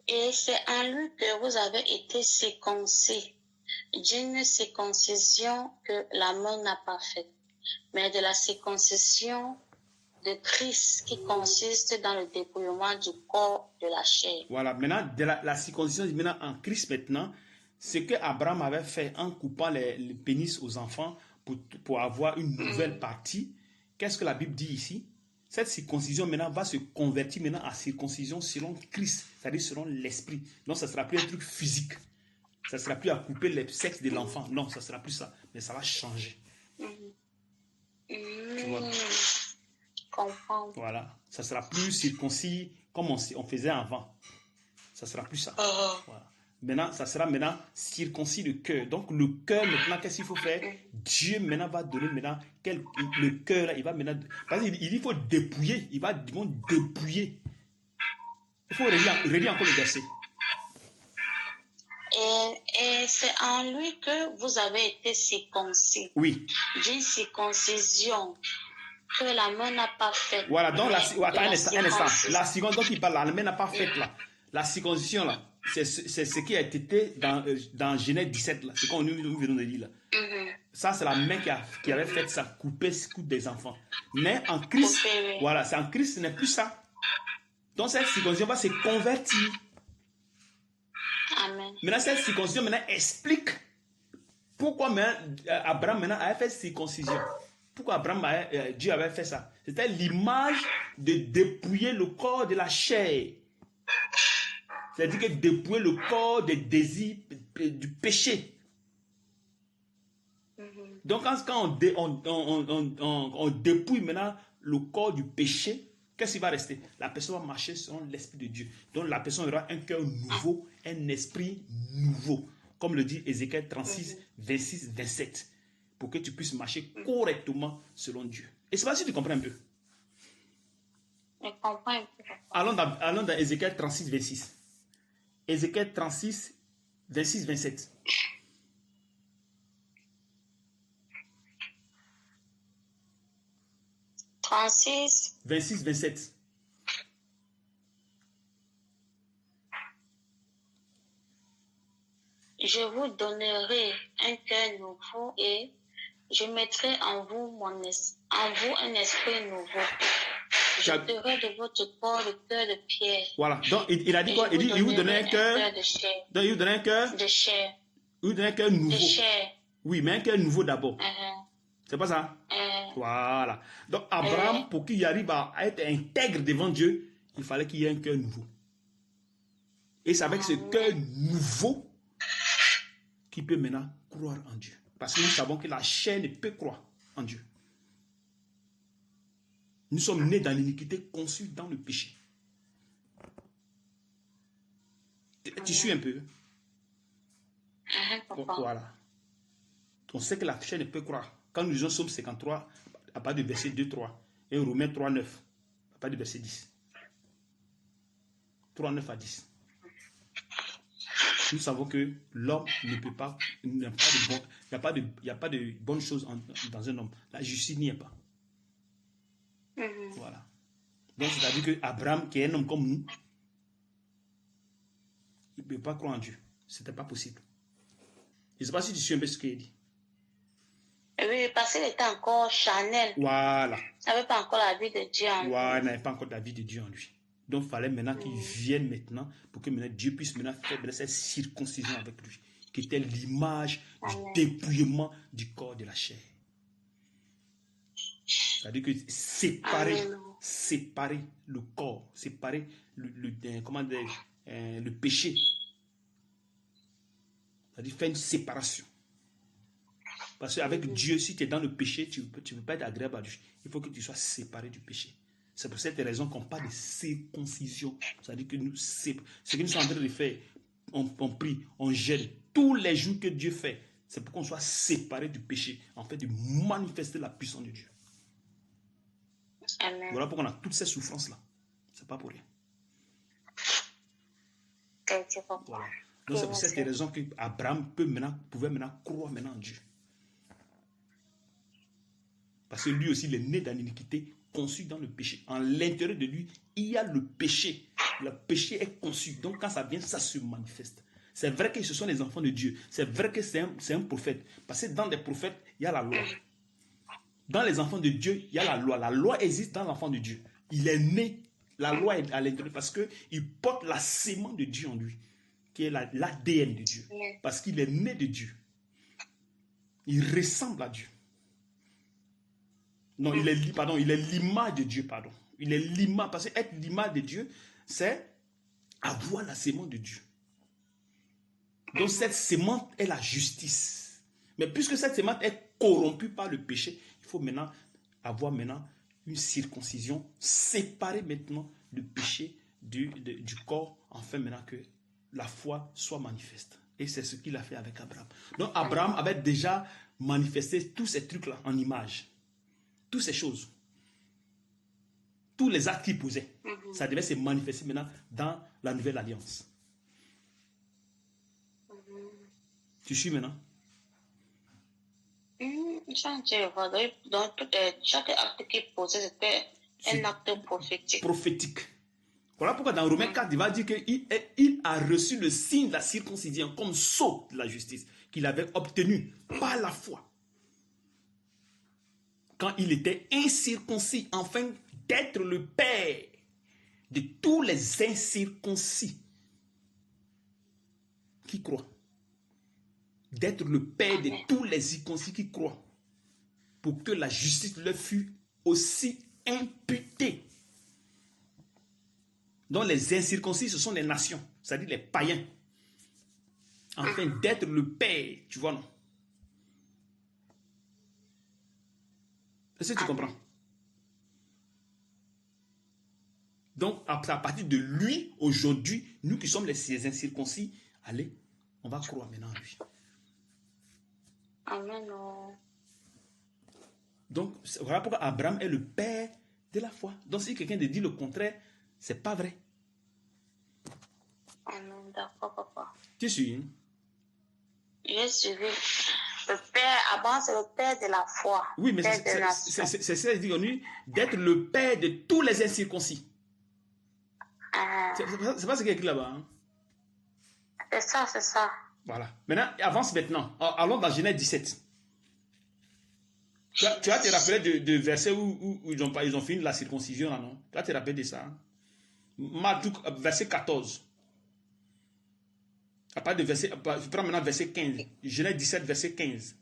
Et c'est en lui que vous avez été circoncis, d'une circoncision que la main n'a pas faite, mais de la circoncision de Christ qui consiste dans le dépouillement du corps de la chair. Voilà, maintenant, de la circoncision, maintenant en Christ maintenant, ce que Abraham avait fait en coupant les pénis aux enfants pour avoir une nouvelle partie, qu'est-ce que la Bible dit ici? Cette circoncision maintenant va se convertir maintenant à circoncision selon Christ, c'est-à-dire selon l'esprit. Donc ça ne sera plus un truc physique. Ça ne sera plus à couper le sexe de l'enfant. Non, ça ne sera plus ça. Mais ça va changer. Tu vois? Comprends. Voilà. Ça ne sera plus circoncis comme on faisait avant. Ça ne sera plus ça. Voilà. Maintenant, ça sera maintenant circoncis de cœur. Donc le cœur, maintenant, qu'est-ce qu'il faut faire? Dieu maintenant va donner maintenant le cœur, là, il va maintenant... Parce qu'il faut dépouiller. Ils vont dépouiller. Il faut relire encore le verset. Et c'est en lui que vous avez été circoncis. Oui. D'une circoncision que la main n'a pas faite. Voilà, donc attends un instant. La circoncision dont il parle, la main n'a pas faite là. La circoncision là, c'est ce qui a été dans Genèse 17 là, c'est qu'on nous venons de lire là. Ça c'est la main qui avait fait ça, couper des enfants. Mais en Christ, voilà, c'est en Christ, ce n'est plus ça. Donc cette circoncision va se convertir. Amen. Maintenant cette circoncision maintenant explique pourquoi Abraham maintenant avait fait circoncision. Pourquoi Dieu avait fait ça? C'était l'image de dépouiller le corps de la chair. C'est-à-dire que dépouiller le corps des désirs du péché. Donc quand on dépouille maintenant le corps du péché, qu'est-ce qui va rester? La personne va marcher selon l'Esprit de Dieu. Donc la personne aura un cœur nouveau, un esprit nouveau. Comme le dit Ézéchiel 36, 26, 27. Pour que tu puisses marcher correctement selon Dieu. Et c'est pas si tu comprends un peu. Je comprends un peu. Allons dans Ézéchiel 36, 26. Ézéchiel 36, 26, 27. « 36. 26, 27. Je vous donnerai un cœur nouveau et je mettrai en vous un esprit nouveau. Je ferai de votre corps le cœur de pierre. Voilà. Donc, il a dit quoi? Il vous donnait un cœur de chair. Donc, il vous donnait un cœur de chair. Il vous donnait un cœur nouveau. De chair. Oui, mais un cœur nouveau d'abord. C'est pas ça? Voilà. Donc, Abraham, pour qu'il arrive à être intègre devant Dieu, il fallait qu'il y ait un cœur nouveau. Et c'est avec ce cœur nouveau qu'il peut maintenant croire en Dieu. Parce que nous savons que la chair ne peut croire en Dieu. Nous sommes nés dans l'iniquité, conçus dans le péché. Tu suis un peu? Voilà. On sait que la chair ne peut croire. Quand nous lisons Psaume 53, à partir du verset 2, 3, et Romains 3, 9, à partir du verset 10. 3, 9 à 10. Nous savons que l'homme ne peut pas, il n'y a pas de bonnes choses dans un homme. La justice n'y est pas. Voilà. Donc, c'est-à-dire que Abraham, qui est un homme comme nous, il ne peut pas croire en Dieu. Ce n'était pas possible. Je ne sais pas si tu suis un peu ce qu'il dit. Oui, parce qu'il était encore charnel. Voilà. Il n'avait pas encore la vie de Dieu en lui. Voilà, il n'avait pas encore la vie de Dieu en lui. Donc, il fallait maintenant qu'il vienne maintenant pour que maintenant Dieu puisse maintenant faire cette circoncision avec lui, qui était l'image du dépouillement du corps de la chair. C'est-à-dire que séparer le corps, séparer le péché. C'est-à-dire faire une séparation. Parce qu'avec Dieu, si tu es dans le péché, tu ne peux pas être agréable à Dieu. Il faut que tu sois séparé du péché. C'est pour cette raison qu'on parle de circoncision. C'est-à-dire que ce que nous sommes en train de faire, on prie, on gêne tous les jours que Dieu fait. C'est pour qu'on soit séparé du péché, en fait, de manifester la puissance de Dieu. Amen. Voilà pourquoi on a toutes ces souffrances-là. C'est pas pour rien. Voilà. Donc c'est pour cette raison qu'Abraham pouvait maintenant croire maintenant en Dieu. Parce que lui aussi, il est né dans l'iniquité, conçu dans le péché. En l'intérieur de lui, il y a le péché. Le péché est conçu. Donc quand ça vient, ça se manifeste. C'est vrai que ce sont les enfants de Dieu. C'est vrai que c'est un prophète. Parce que dans les prophètes, il y a la loi. Dans les enfants de Dieu, il y a la loi. La loi existe dans l'enfant de Dieu. Il est né. La loi est à l'intérieur parce qu'il porte la sémence de Dieu en lui, qui est l'ADN de Dieu. Parce qu'il est né de Dieu. Il ressemble à Dieu. Non, il est, pardon, il est l'image de Dieu, pardon. Il est l'image, parce que être l'image de Dieu, c'est avoir la sémence de Dieu. Donc cette sémence est la justice. Mais puisque cette sémence est corrompue par le péché, il faut maintenant avoir une circoncision, séparer maintenant le péché du corps, afin maintenant que la foi soit manifeste. Et c'est ce qu'il a fait avec Abraham. Donc Abraham avait déjà manifesté tous ces trucs-là en image. Toutes ces choses. Tous les actes qu'il posait. Ça devait se manifester maintenant dans la nouvelle alliance. Tu suis maintenant? Donc, chaque acte qu'il posait, c'était un acte prophétique. Prophétique. Voilà pourquoi dans Romains 4, il va dire qu'il a reçu le signe de la circoncision comme sceau de la justice qu'il avait obtenu par la foi. Quand il était incirconcis, afin d'être le père de tous les incirconcis qui croient. D'être le père de tous les incirconcis qui croient. Pour que la justice leur fût aussi imputée. Donc les incirconcis, ce sont les nations, c'est-à-dire les païens. Afin d'être le père, tu vois, non? Est-ce que tu comprends? Donc, à partir de lui, aujourd'hui, nous qui sommes les incirconcis, allez, on va croire maintenant en lui. Amen. Donc, voilà pourquoi Abraham est le père de la foi. Donc, si quelqu'un te dit le contraire, c'est pas vrai. Amen, d'accord, papa. Tu suis? J'ai suivi. Le père, Abraham, c'est le père de la foi. Oui, mais c'est ça, dit d'être le père de tous les incirconcis. C'est pas ce qui est écrit là-bas. Hein? C'est ça, c'est ça. Voilà. Maintenant, avance maintenant. Allons dans Genèse 17. Tu vas te rappeler de versets où ils ont fini la circoncision, là, non? Tu vas te rappeler de ça. Hein? Verset 14. À part de verset, je prends maintenant verset 15. Genèse 17, verset 15.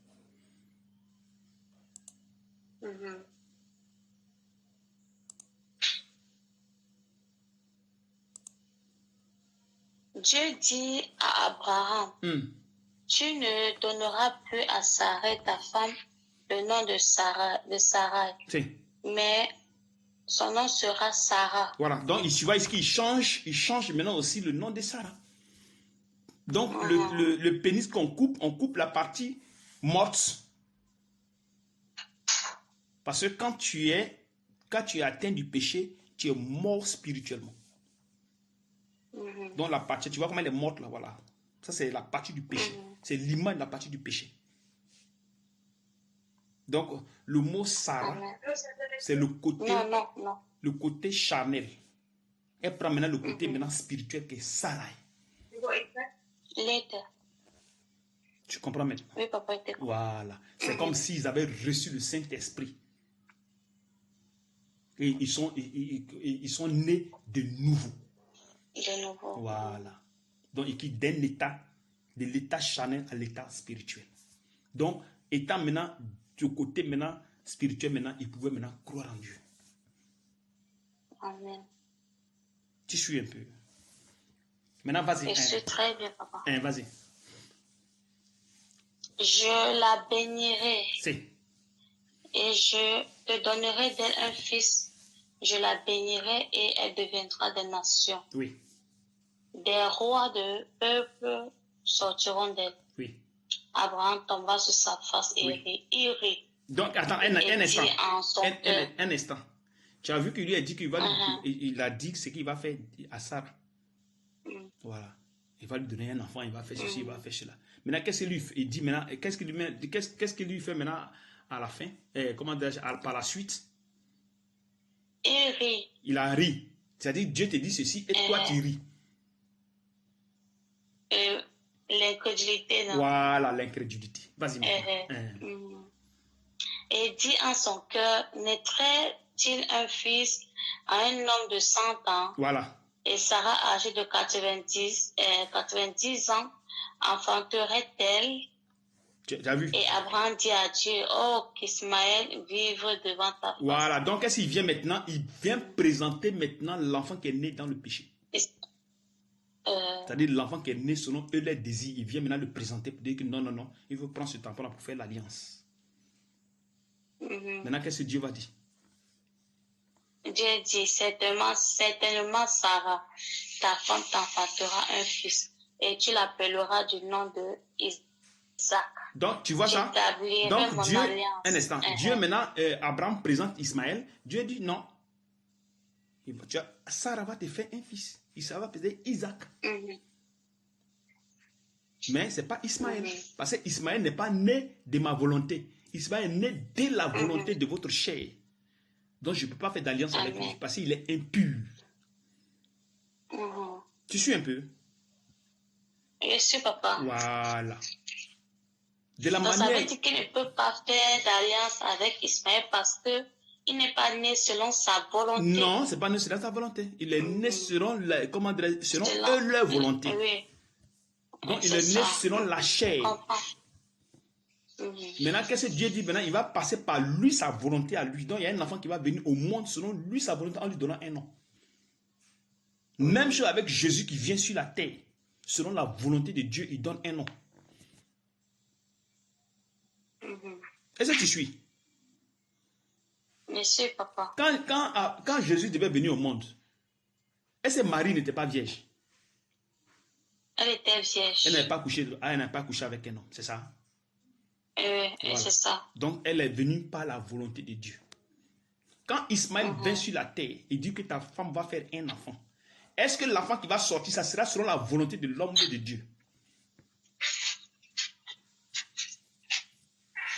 Dieu dit à Abraham, tu ne donneras plus à Sarai, ta femme, le nom de Sarai, mais son nom sera Sarah. Voilà, donc ici, voyez qu'il change maintenant aussi le nom de Sarah. Donc le pénis qu'on coupe, on coupe la partie morte. Parce que quand tu es atteint du péché, tu es mort spirituellement. Donc la partie, tu vois comment elle est morte là, voilà. Ça c'est la partie du péché. C'est l'image de la partie du péché. Donc le mot Sarah, c'est le côté, le côté charnel. Elle prend maintenant le côté maintenant spirituel qui est Sarai. Tu comprends maintenant? Oui, papa. Voilà. C'est comme s'ils avaient reçu le Saint-Esprit. Et ils sont nés de nouveau. De nouveau. Voilà. Donc, ils quittent d'un état, de l'état charnel à l'état spirituel. Donc, étant maintenant du côté maintenant spirituel, maintenant, ils pouvaient maintenant croire en Dieu. Amen. Tu suis un peu. Maintenant, vas-y. Je suis très bien, papa. Vas-y. Je la bénirai. C'est. Et je te donnerai d'elle un fils. Je la bénirai et elle deviendra des nations. Oui. Des rois de peuples sortiront d'elle. Oui. Abraham tomba sur sa face et rit. Donc, attends, un instant. Un instant. Tu as vu qu'il lui a dit qu'il va il a dit ce qu'il va faire à Sarah. Voilà. Il va lui donner un enfant, il va faire ceci, il va faire cela. Maintenant, qu'est-ce qu'il lui dit maintenant? Qu'est-ce qu'il lui fait maintenant à la fin? Comment dire, par la suite? Il rit. Il a ri. C'est-à-dire, Dieu te dit ceci et toi tu ris. L'incrédulité, non? Voilà, l'incrédulité. Vas-y, Et dit en son cœur, naîtrait-il un fils à un homme de 100 ans? Voilà. Et Sarah, âgée de 90 ans, enfanterait-elle Tu as vu? Et Abraham dit à Dieu, oh, qu'Ismaël vive devant ta face. Voilà, donc qu'est-ce qu'il vient maintenant? Il vient présenter maintenant l'enfant qui est né dans le péché. C'est-à-dire l'enfant qui est né selon eux les désirs. Il vient maintenant le présenter pour dire que non, non, non, il veut prendre cet enfant-là pour faire l'alliance. Maintenant, qu'est-ce que Dieu va dire? Dieu dit, certainement, Sarah, ta femme t'enfantera un fils, et tu l'appelleras du nom de Isaac. Donc, tu vois ça? Donc, Dieu, un instant, Dieu maintenant, Abraham présente Ismaël. Dieu dit non. Sarah va te faire un fils. Ça va appeler Isaac. Mais ce n'est pas Ismaël. Parce que Ismaël n'est pas né de ma volonté. Ismaël est né de la volonté de votre chair. Donc, je ne peux pas faire d'alliance avec lui parce qu'il est impur. Tu suis un peu? Je suis, papa. Voilà. De la donc, manière... ça veut dire qu'il ne peut pas faire d'alliance avec Ismaël parce qu'il n'est pas né selon sa volonté. Non, ce n'est pas né selon sa volonté. Il est né selon, selon eux leur volonté. Oui. Donc, il est né selon la chair. Maintenant, qu'est-ce que Dieu dit? Maintenant, il va passer par lui, sa volonté à lui. Donc, il y a un enfant qui va venir au monde selon lui, sa volonté, en lui donnant un nom. Même chose avec Jésus qui vient sur la terre. Selon la volonté de Dieu, il donne un nom. Est-ce que tu suis? Monsieur, papa. Quand Jésus devait venir au monde, est-ce que Marie n'était pas vierge? Elle était vierge. Elle n'a pas couché avec un homme, c'est ça? Voilà. C'est ça. Donc, elle est venue par la volonté de Dieu. Quand Ismaël vient sur la terre, il dit que ta femme va faire un enfant. Est-ce que l'enfant qui va sortir, ça sera selon la volonté de l'homme ou de Dieu?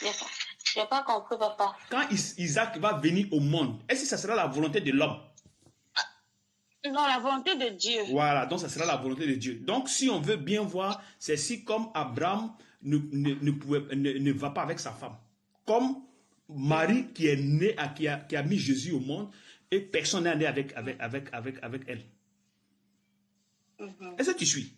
Je n'ai pas compris, papa. Quand Isaac va venir au monde, est-ce que ça sera la volonté de l'homme? Non, la volonté de Dieu. Voilà, donc ça sera la volonté de Dieu. Donc, si on veut bien voir, c'est si comme Abraham ne va pas avec sa femme. Comme Marie qui est née, qui a mis Jésus au monde, et personne n'est né avec elle. Est-ce que tu suis?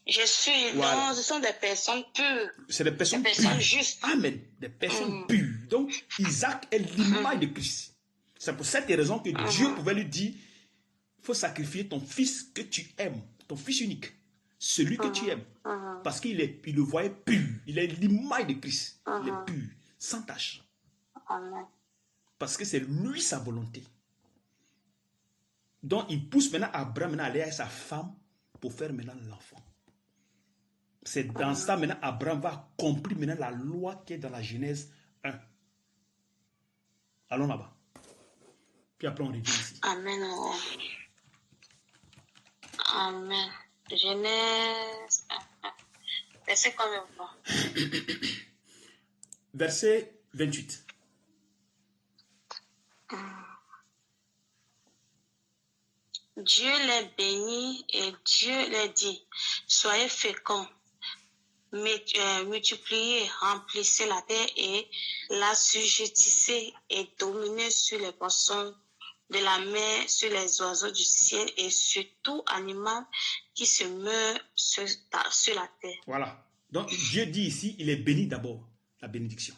Je suis. Voilà. Non, ce sont des personnes pures. C'est des personnes pures. Justes. Amen. Des personnes pures. Donc, Isaac est l'image de Christ. C'est pour cette raison que Dieu pouvait lui dire, il faut sacrifier ton fils que tu aimes, ton fils unique, celui que tu aimes. Parce qu'il le voyait pur. Il est l'image de Christ. Il est pur, sans tache. Amen. Parce que c'est lui sa volonté. Donc, il pousse maintenant Abraham à aller avec sa femme pour faire maintenant l'enfant. C'est dans ça maintenant Abraham va accomplir maintenant la loi qui est dans la Genèse 1. Allons là-bas. Puis après on revient ici. Amen. Amen. Genèse 1. Verset combien? Verset 28. Dieu les bénit et Dieu les dit, soyez féconds, multipliez, remplissez la terre et l'assujettissez et dominez sur les poissons de la mer, sur les oiseaux du ciel et sur tout animal qui se meurt sur la terre. Voilà. Donc Dieu dit ici, il est béni d'abord, la bénédiction.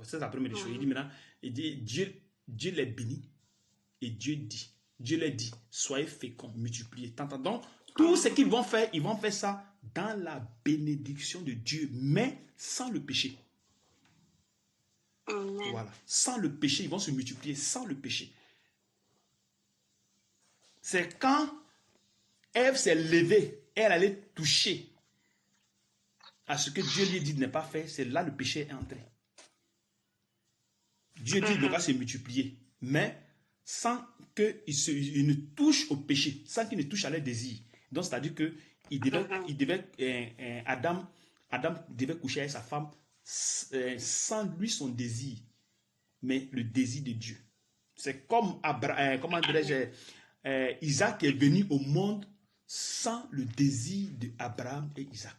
C'est la première des choses. Il dit maintenant, Dieu les bénit et Dieu les dit, soyez féconds, multipliez. Donc, tout ce qu'ils vont faire, ils vont faire ça dans la bénédiction de Dieu, mais sans le péché. Voilà. Sans le péché, ils vont se multiplier sans le péché. C'est quand Ève s'est levée, elle allait toucher à ce que Dieu lui dit de ne pas faire, c'est là le péché est entré. Dieu dit qu'il va se multiplier, mais sans qu'il ne touche au péché, sans qu'il ne touche à leur désir. Donc, c'est-à-dire que Adam devait coucher avec sa femme sans lui son désir, mais le désir de Dieu. C'est comme Isaac est venu au monde sans le désir d'Abraham et Isaac.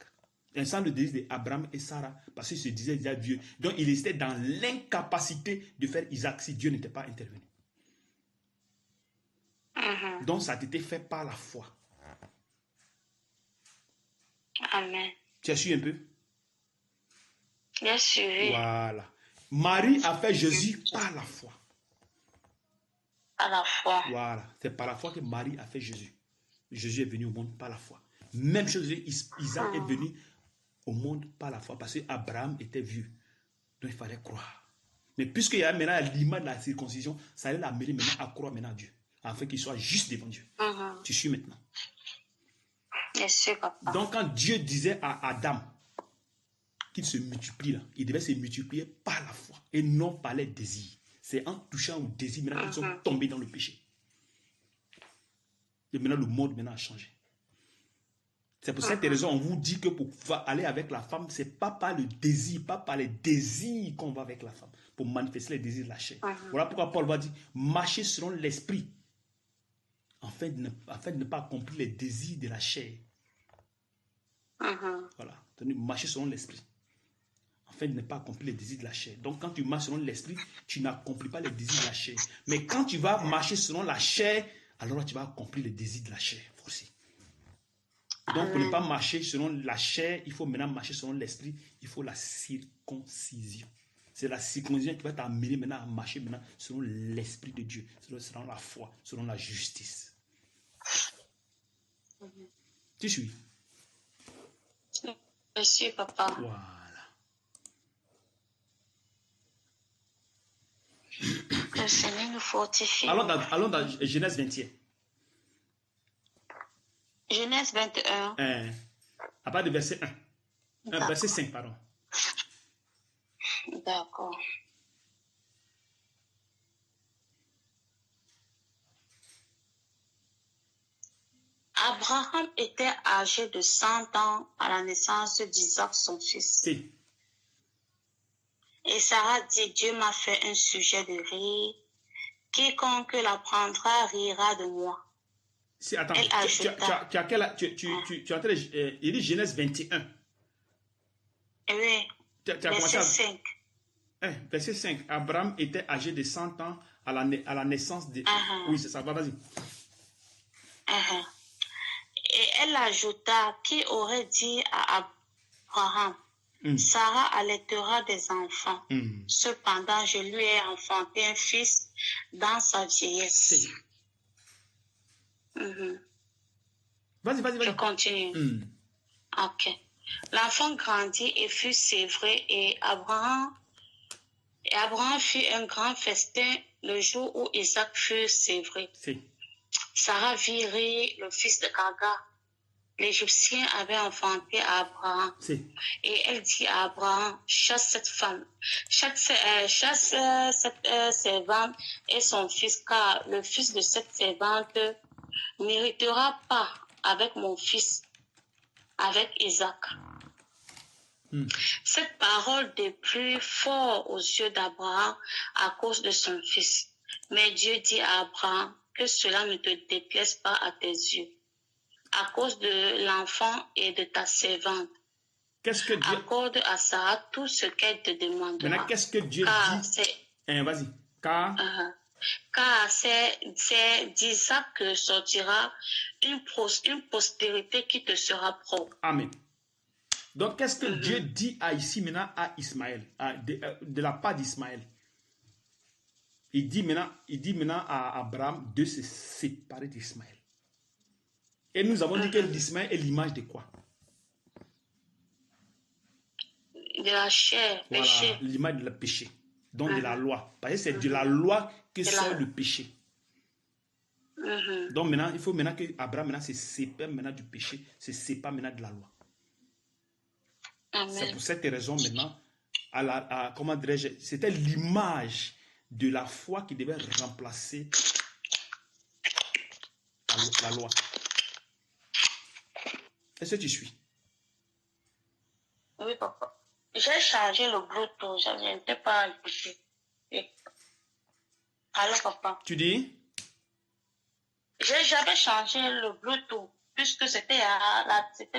Sans le désir d'Abraham et Sarah, parce qu'il se disait déjà Dieu. Donc, il était dans l'incapacité de faire Isaac si Dieu n'était pas intervenu. Donc, ça a été fait par la foi. Amen. Tu as su un peu? Il a suivi. Voilà. Marie a fait Jésus par la foi. À la foi. Voilà. C'est par la foi que Marie a fait Jésus. Jésus est venu au monde par la foi. Même chose, Isaac est venu au monde par la foi parce qu'Abraham était vieux. Donc il fallait croire. Mais puisqu'il y a maintenant l'image de la circoncision, ça allait l'amener maintenant à croire maintenant à Dieu. Afin qu'il soit juste devant Dieu. Tu suis maintenant. Bien sûr, papa. Donc quand Dieu disait à Adam qu'il se multiplie là, il devait se multiplier par la foi et non par les désirs. C'est en touchant au désir maintenant qu'ils sont tombés dans le péché. Et maintenant le monde maintenant a changé. C'est pour cette raison on vous dit que pour aller avec la femme, c'est pas par le désir, pas par les désirs qu'on va avec la femme, pour manifester les désirs de la chair. Voilà pourquoi Paul va dire, marcher selon l'esprit, afin de ne pas accomplir les désirs de la chair. Voilà, marcher selon l'esprit, afin de ne pas accomplir les désirs de la chair. Donc quand tu marches selon l'esprit, tu n'accomplis pas les désirs de la chair. Mais quand tu vas marcher selon la chair, alors là tu vas accomplir les désirs de la chair, forcément. Donc, pour ne pas marcher selon la chair, il faut maintenant marcher selon l'esprit. Il faut la circoncision. C'est la circoncision qui va t'amener maintenant à marcher maintenant selon l'esprit de Dieu, selon la foi, selon la justice. Tu suis? Je suis, papa. Voilà. Le Seigneur nous fortifie. Allons dans Genèse 21. Genèse 21. À part de verset 1. Verset 5, pardon. D'accord. Abraham était âgé de 100 ans à la naissance d'Isaac, son fils. Si. Et Sarah dit, Dieu m'a fait un sujet de rire. Quiconque l'apprendra rira de moi. Si, attends, tu as quel âge? Il dit Genèse 21. Oui, verset 5. Verset 5. Abraham était âgé de 100 ans à la naissance de... Oui, c'est ça, vas-y. Et elle ajouta, qui aurait dit à Abraham, Sarah allaitera des enfants. Cependant, je lui ai enfanté un fils dans sa vieillesse. Vas-y. Je continue. Ok. L'enfant grandit et fut sévré et Abraham fit un grand festin le jour où Isaac fut sévré. Sarah vit rire le fils de Hagar. L'Égyptien avait enfanté à Abraham. Et elle dit à Abraham, chasse cette femme, chasse cette servante et son fils, car le fils de cette servante n'héritera pas avec mon fils, avec Isaac. Cette parole déplut fort aux yeux d'Abraham à cause de son fils. Mais Dieu dit à Abraham, que cela ne te déplaise pas à tes yeux, à cause de l'enfant et de ta servante. Qu'est-ce que Dieu... Accorde à Sarah tout ce qu'elle te demandera. Maintenant, qu'est-ce que Dieu dit? Vas-y. Car c'est d'Isaac que sortira une postérité qui te sera propre. Amen. Donc, qu'est-ce que Dieu dit ici maintenant à Ismaël, de la part d'Ismaël? Il dit maintenant à Abraham de se séparer d'Ismaël. Et nous avons dit que l'Ismaël est l'image de quoi? De la chair, voilà, péché. L'image de la péché, donc de la loi. Parce que c'est de la loi que sort le péché. Donc maintenant, il faut maintenant que Abraham maintenant se sépare maintenant du péché, se sépare maintenant de la loi. C'est pour cette raison maintenant, comment dirais-je, c'était l'image de la foi qui devait remplacer la loi. Est-ce que tu suis? Oui, papa. J'ai changé le Bluetooth, je n'étais pas écouté. Allô, papa? Tu dis? J'avais changé le Bluetooth, puisque c'était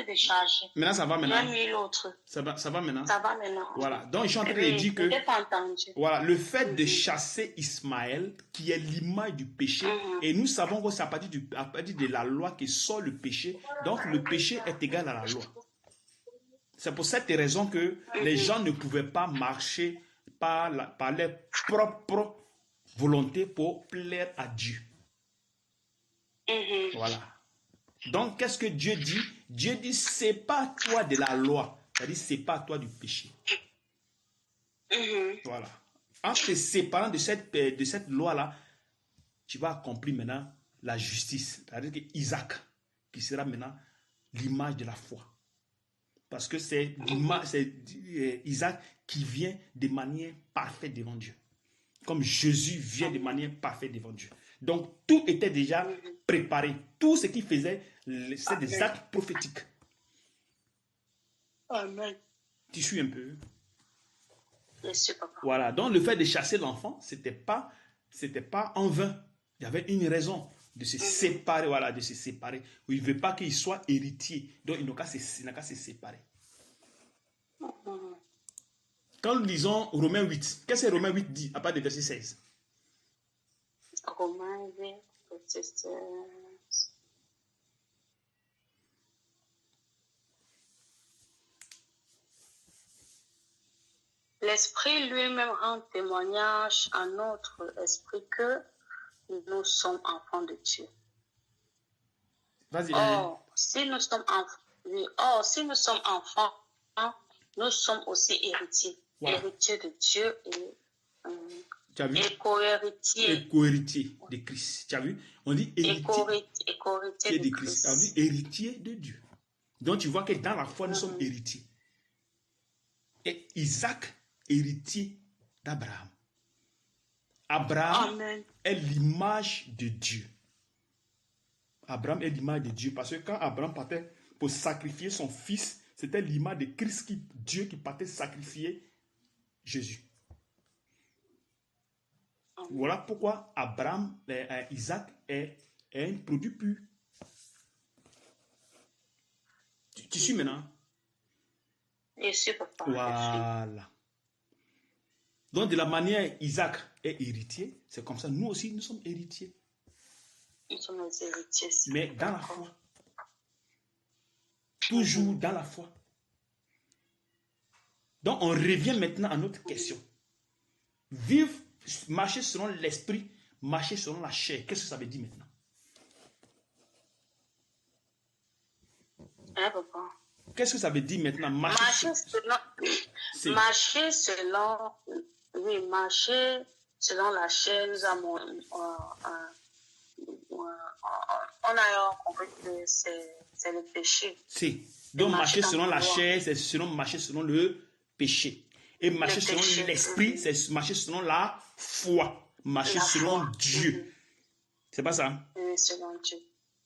déchargé. Maintenant, ça va maintenant? J'ai mis l'autre. Ça va maintenant? Ça va maintenant. Voilà. Donc, je suis en train de dire que... pas entendu. Voilà, le fait de chasser Ismaël, qui est l'image du péché, et nous savons que c'est à partir de la loi qui sort le péché, donc le péché est égal à la loi. C'est pour cette raison que les gens ne pouvaient pas marcher par leur propre volonté pour plaire à Dieu. Voilà. Donc, qu'est-ce que Dieu dit? Dieu dit, sépare-toi de la loi. C'est-à-dire, sépare-toi du péché. Voilà. En te séparant de cette loi-là, tu vas accomplir maintenant la justice. C'est-à-dire que Isaac, qui sera maintenant l'image de la foi. Parce que c'est Isaac qui vient de manière parfaite devant Dieu. Comme Jésus vient de manière parfaite devant Dieu. Donc, tout était déjà préparé. Tout ce qu'il faisait, c'est des actes prophétiques. Amen. Tu suis un peu? Yes, papa. Voilà. Donc, le fait de chasser l'enfant, c'était pas en vain. Il y avait une raison de se séparer, voilà, de se séparer. Il ne veut pas qu'il soit héritier. Donc, il n'a qu'à se séparer. Quand nous lisons Romains 8, qu'est-ce que Romains 8 dit à partir de verset 16? Romains 8, verset 16. L'Esprit lui-même rend témoignage à notre esprit que nous sommes enfants de Dieu. Vas-y. Or, si nous sommes enfants, nous sommes aussi héritiers. Voilà. Héritiers de Dieu et co-héritier de Christ. Tu as vu? On dit héritier de Christ. Ça veut dire héritier de Dieu. Donc tu vois que dans la foi, nous sommes héritiers. Et Isaac, héritier d'Abraham. Abraham est l'image de Dieu. Abraham est l'image de Dieu. Parce que quand Abraham partait pour sacrifier son fils, c'était l'image de Christ, Dieu qui partait sacrifier Jésus. Voilà pourquoi Isaac est un produit pur. Tu suis maintenant? Je suis papa. Voilà. Donc de la manière Isaac est héritier, c'est comme ça, nous aussi, nous sommes héritiers. Nous sommes les héritiers. Mais dans la foi. Toujours dans la foi. Donc on revient maintenant à notre question. Vivre, marcher selon l'esprit, marcher selon la chair. Qu'est-ce que ça veut dire maintenant? Papa. Qu'est-ce que ça veut dire maintenant? Marcher selon la chair, nous avons on a compris que c'est le péché. Si. Donc marcher selon la chair, c'est marcher selon le péché. Et marcher selon l'esprit, c'est marcher selon la foi. Marcher selon Dieu. C'est pas ça? Oui, selon Dieu.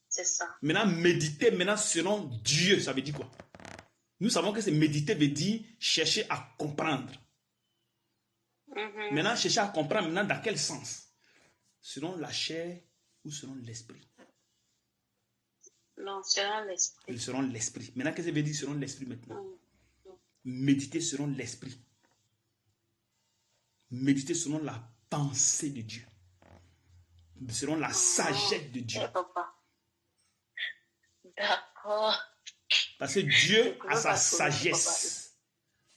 C'est ça. Maintenant, méditer selon Dieu, ça veut dire quoi? Nous savons que méditer veut dire chercher à comprendre. Maintenant, chercher à comprendre, maintenant, dans quel sens? Selon la chair ou selon l'esprit? Non, selon l'esprit. Selon l'esprit. Maintenant, qu'est-ce que ça veut dire selon l'esprit maintenant? Méditer selon l'esprit. Méditer selon la pensée de Dieu. Selon la sagesse de Dieu. D'accord. Parce que Dieu a sa sagesse.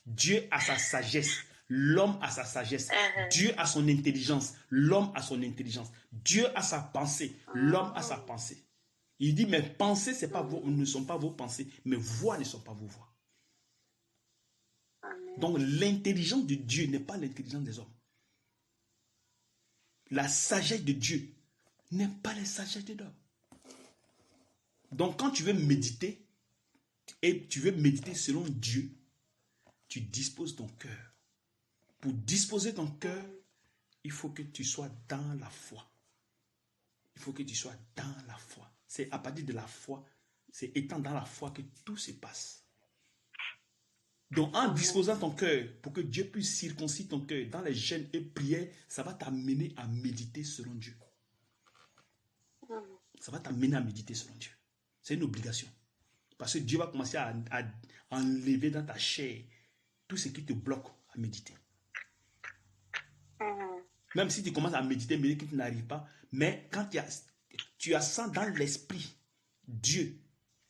Dieu a sa sagesse. L'homme a sa sagesse. Dieu a son intelligence. L'homme a son intelligence. Dieu a sa pensée. L'homme a sa pensée. Il dit, mes pensées ne sont pas vos pensées. Mes voix ne sont pas vos voix. Donc l'intelligence de Dieu n'est pas l'intelligence des hommes. La sagesse de Dieu n'est pas la sagesse des hommes. Donc quand tu veux méditer, et tu veux méditer selon Dieu, tu disposes ton cœur. Pour disposer ton cœur, il faut que tu sois dans la foi. Il faut que tu sois dans la foi. C'est à partir de la foi, c'est étant dans la foi que tout se passe. Donc en disposant ton cœur, pour que Dieu puisse circoncire ton cœur dans les jeûnes et prières, ça va t'amener à méditer selon Dieu. Ça va t'amener à méditer selon Dieu. C'est une obligation. Parce que Dieu va commencer à enlever dans ta chair tout ce qui te bloque à méditer. Même si tu commences à méditer, mais que tu n'arrives pas, mais quand tu as ça dans l'esprit, Dieu,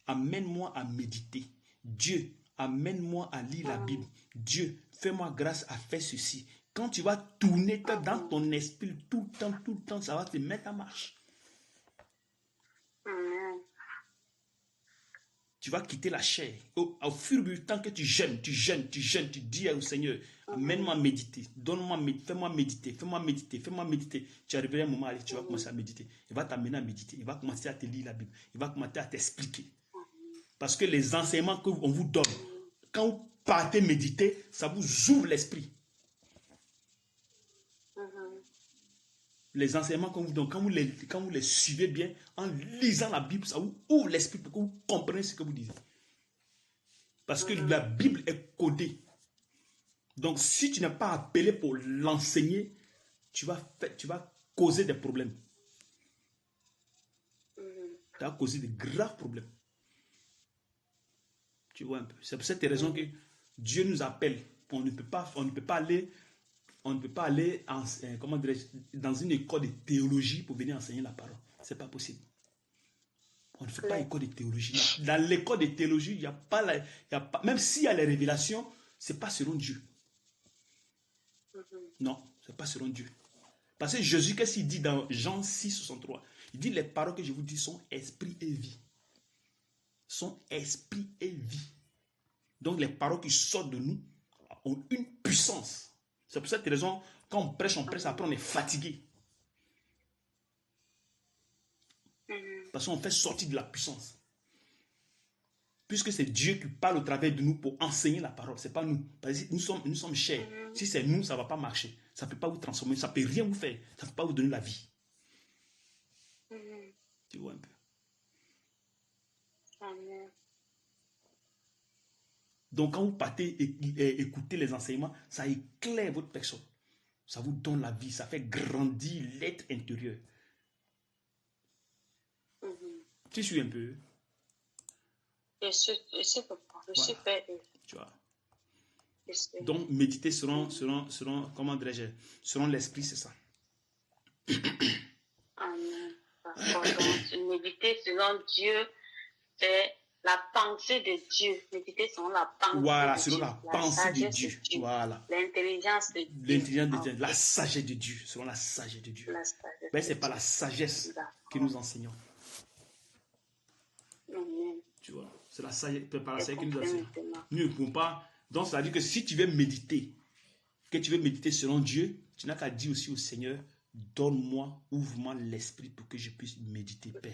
amène-moi à méditer. Dieu, amène-moi à lire la Bible. Dieu, fais-moi grâce à faire ceci. Quand tu vas tourner dans ton esprit tout le temps, ça va te mettre en marche. Tu vas quitter la chair. Au fur et à mesure que tu jeûnes, tu dis au Seigneur, amène-moi à méditer, fais-moi méditer. Tu arriveras à un moment, allez, tu vas commencer à méditer. Il va t'amener à méditer, il va commencer à te lire la Bible, il va commencer à t'expliquer. Parce que les enseignements qu'on vous donne, quand vous partez méditer, ça vous ouvre l'esprit. Les enseignements qu'on vous donne, quand vous les suivez bien, en lisant la Bible, ça vous ouvre l'esprit pour que vous compreniez ce que vous dites. Parce que la Bible est codée. Donc, si tu n'es pas appelé pour l'enseigner, tu vas causer des problèmes. Tu vas causer de graves problèmes. Tu vois un peu. C'est pour cette raison que Dieu nous appelle. On ne peut pas aller dans une école de théologie pour venir enseigner la parole. Ce n'est pas possible. On ne fait pas école de théologie. Dans l'école de théologie, il n'y a pas, même s'il y a les révélations, ce n'est pas selon Dieu. Non, ce n'est pas selon Dieu. Parce que Jésus, qu'est-ce qu'il dit dans Jean 6, 63? Il dit, les paroles que je vous dis sont esprit et vie. Sont esprit et vie. Donc les paroles qui sortent de nous ont une puissance. C'est pour cette raison, quand on prêche, après on est fatigué. Parce qu'on fait sortir de la puissance. Puisque c'est Dieu qui parle au travers de nous pour enseigner la parole. Ce n'est pas nous. Parce que nous sommes chers. Si c'est nous, ça ne va pas marcher. Ça ne peut pas vous transformer. Ça ne peut rien vous faire. Ça ne peut pas vous donner la vie. Tu vois un peu. Amen. Donc quand vous partez et écoutez les enseignements, ça éclaire votre personne. Ça vous donne la vie. Ça fait grandir l'être intérieur. Tu suis un peu. Je suis tu vois. Donc méditer selon comment dirais-je, selon l'esprit, c'est ça. Amen. Donc, méditer selon Dieu, c'est la pensée de Dieu. Méditer selon la pensée voilà, de selon Dieu. la pensée de Dieu. Voilà. L'intelligence de Dieu. L'intelligence de Dieu. La sagesse de Dieu. Selon la sagesse de Dieu. Mais ce n'est pas la sagesse que nous enseignons. Amen. Tu vois, c'est la sagesse, pas la sagesse que nous enseignons. Nous ne pouvons pas. Donc, ça veut dire que si tu veux méditer, selon Dieu, tu n'as qu'à dire aussi au Seigneur, donne-moi, ouvre-moi l'esprit pour que je puisse méditer, Père.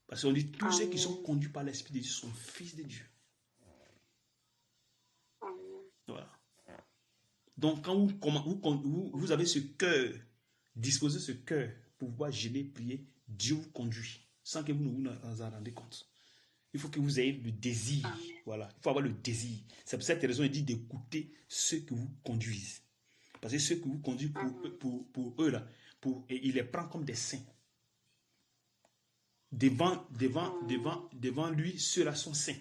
Parce qu'on dit, tous ceux qui sont conduits par l'Esprit de Dieu sont fils de Dieu. Voilà. Donc, quand vous avez ce cœur, disposez ce cœur pour pouvoir gêner, prier, Dieu vous conduit, sans que vous ne vous en rendez compte. Il faut que vous ayez le désir. Amen. Voilà. Il faut avoir le désir. C'est pour cette raison qu'il dit d'écouter ceux qui vous conduisent. Parce que ceux qui vous conduisent pour eux, là, et il les prend comme des saints. Devant lui, ceux-là sont saints.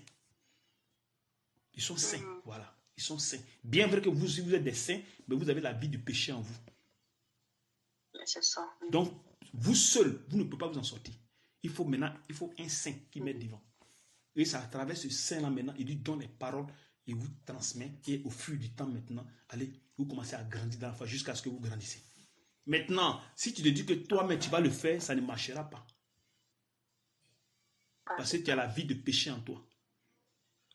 Ils sont saints. Voilà. Ils sont saints. Bien vrai que vous, si vous êtes des saints, mais vous avez la vie du péché en vous. C'est ça. Donc, vous seul, vous ne pouvez pas vous en sortir. Il faut un saint qui met devant. Et c'est à travers ce saint-là maintenant, il lui donne les paroles, il vous transmet. Et au fur du temps maintenant, allez, vous commencez à grandir dans la foi jusqu'à ce que vous grandissez. Maintenant, si tu te dis que toi-même tu vas le faire, ça ne marchera pas. Parce que tu as la vie de péché en toi.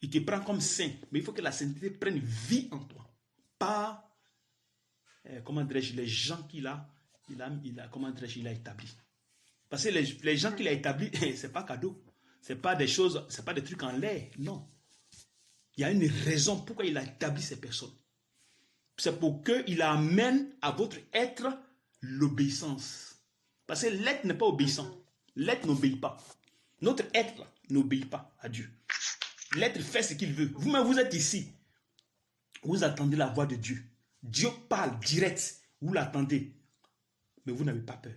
Il te prend comme saint, mais il faut que la sainteté prenne vie en toi. Pas, comment dirais-je, les gens qu'il a établis. Parce que les gens qu'il a établis, c'est pas cadeau. C'est pas des choses, c'est pas des trucs en l'air. Non. Il y a une raison pourquoi il a établi ces personnes. C'est pour qu'il amène à votre être l'obéissance. Parce que l'être n'est pas obéissant. L'être n'obéit pas. Notre être n'obéit pas à Dieu. L'être fait ce qu'il veut. Vous-même, vous êtes ici. Vous attendez la voix de Dieu. Dieu parle direct. Vous l'attendez. Mais vous n'avez pas peur.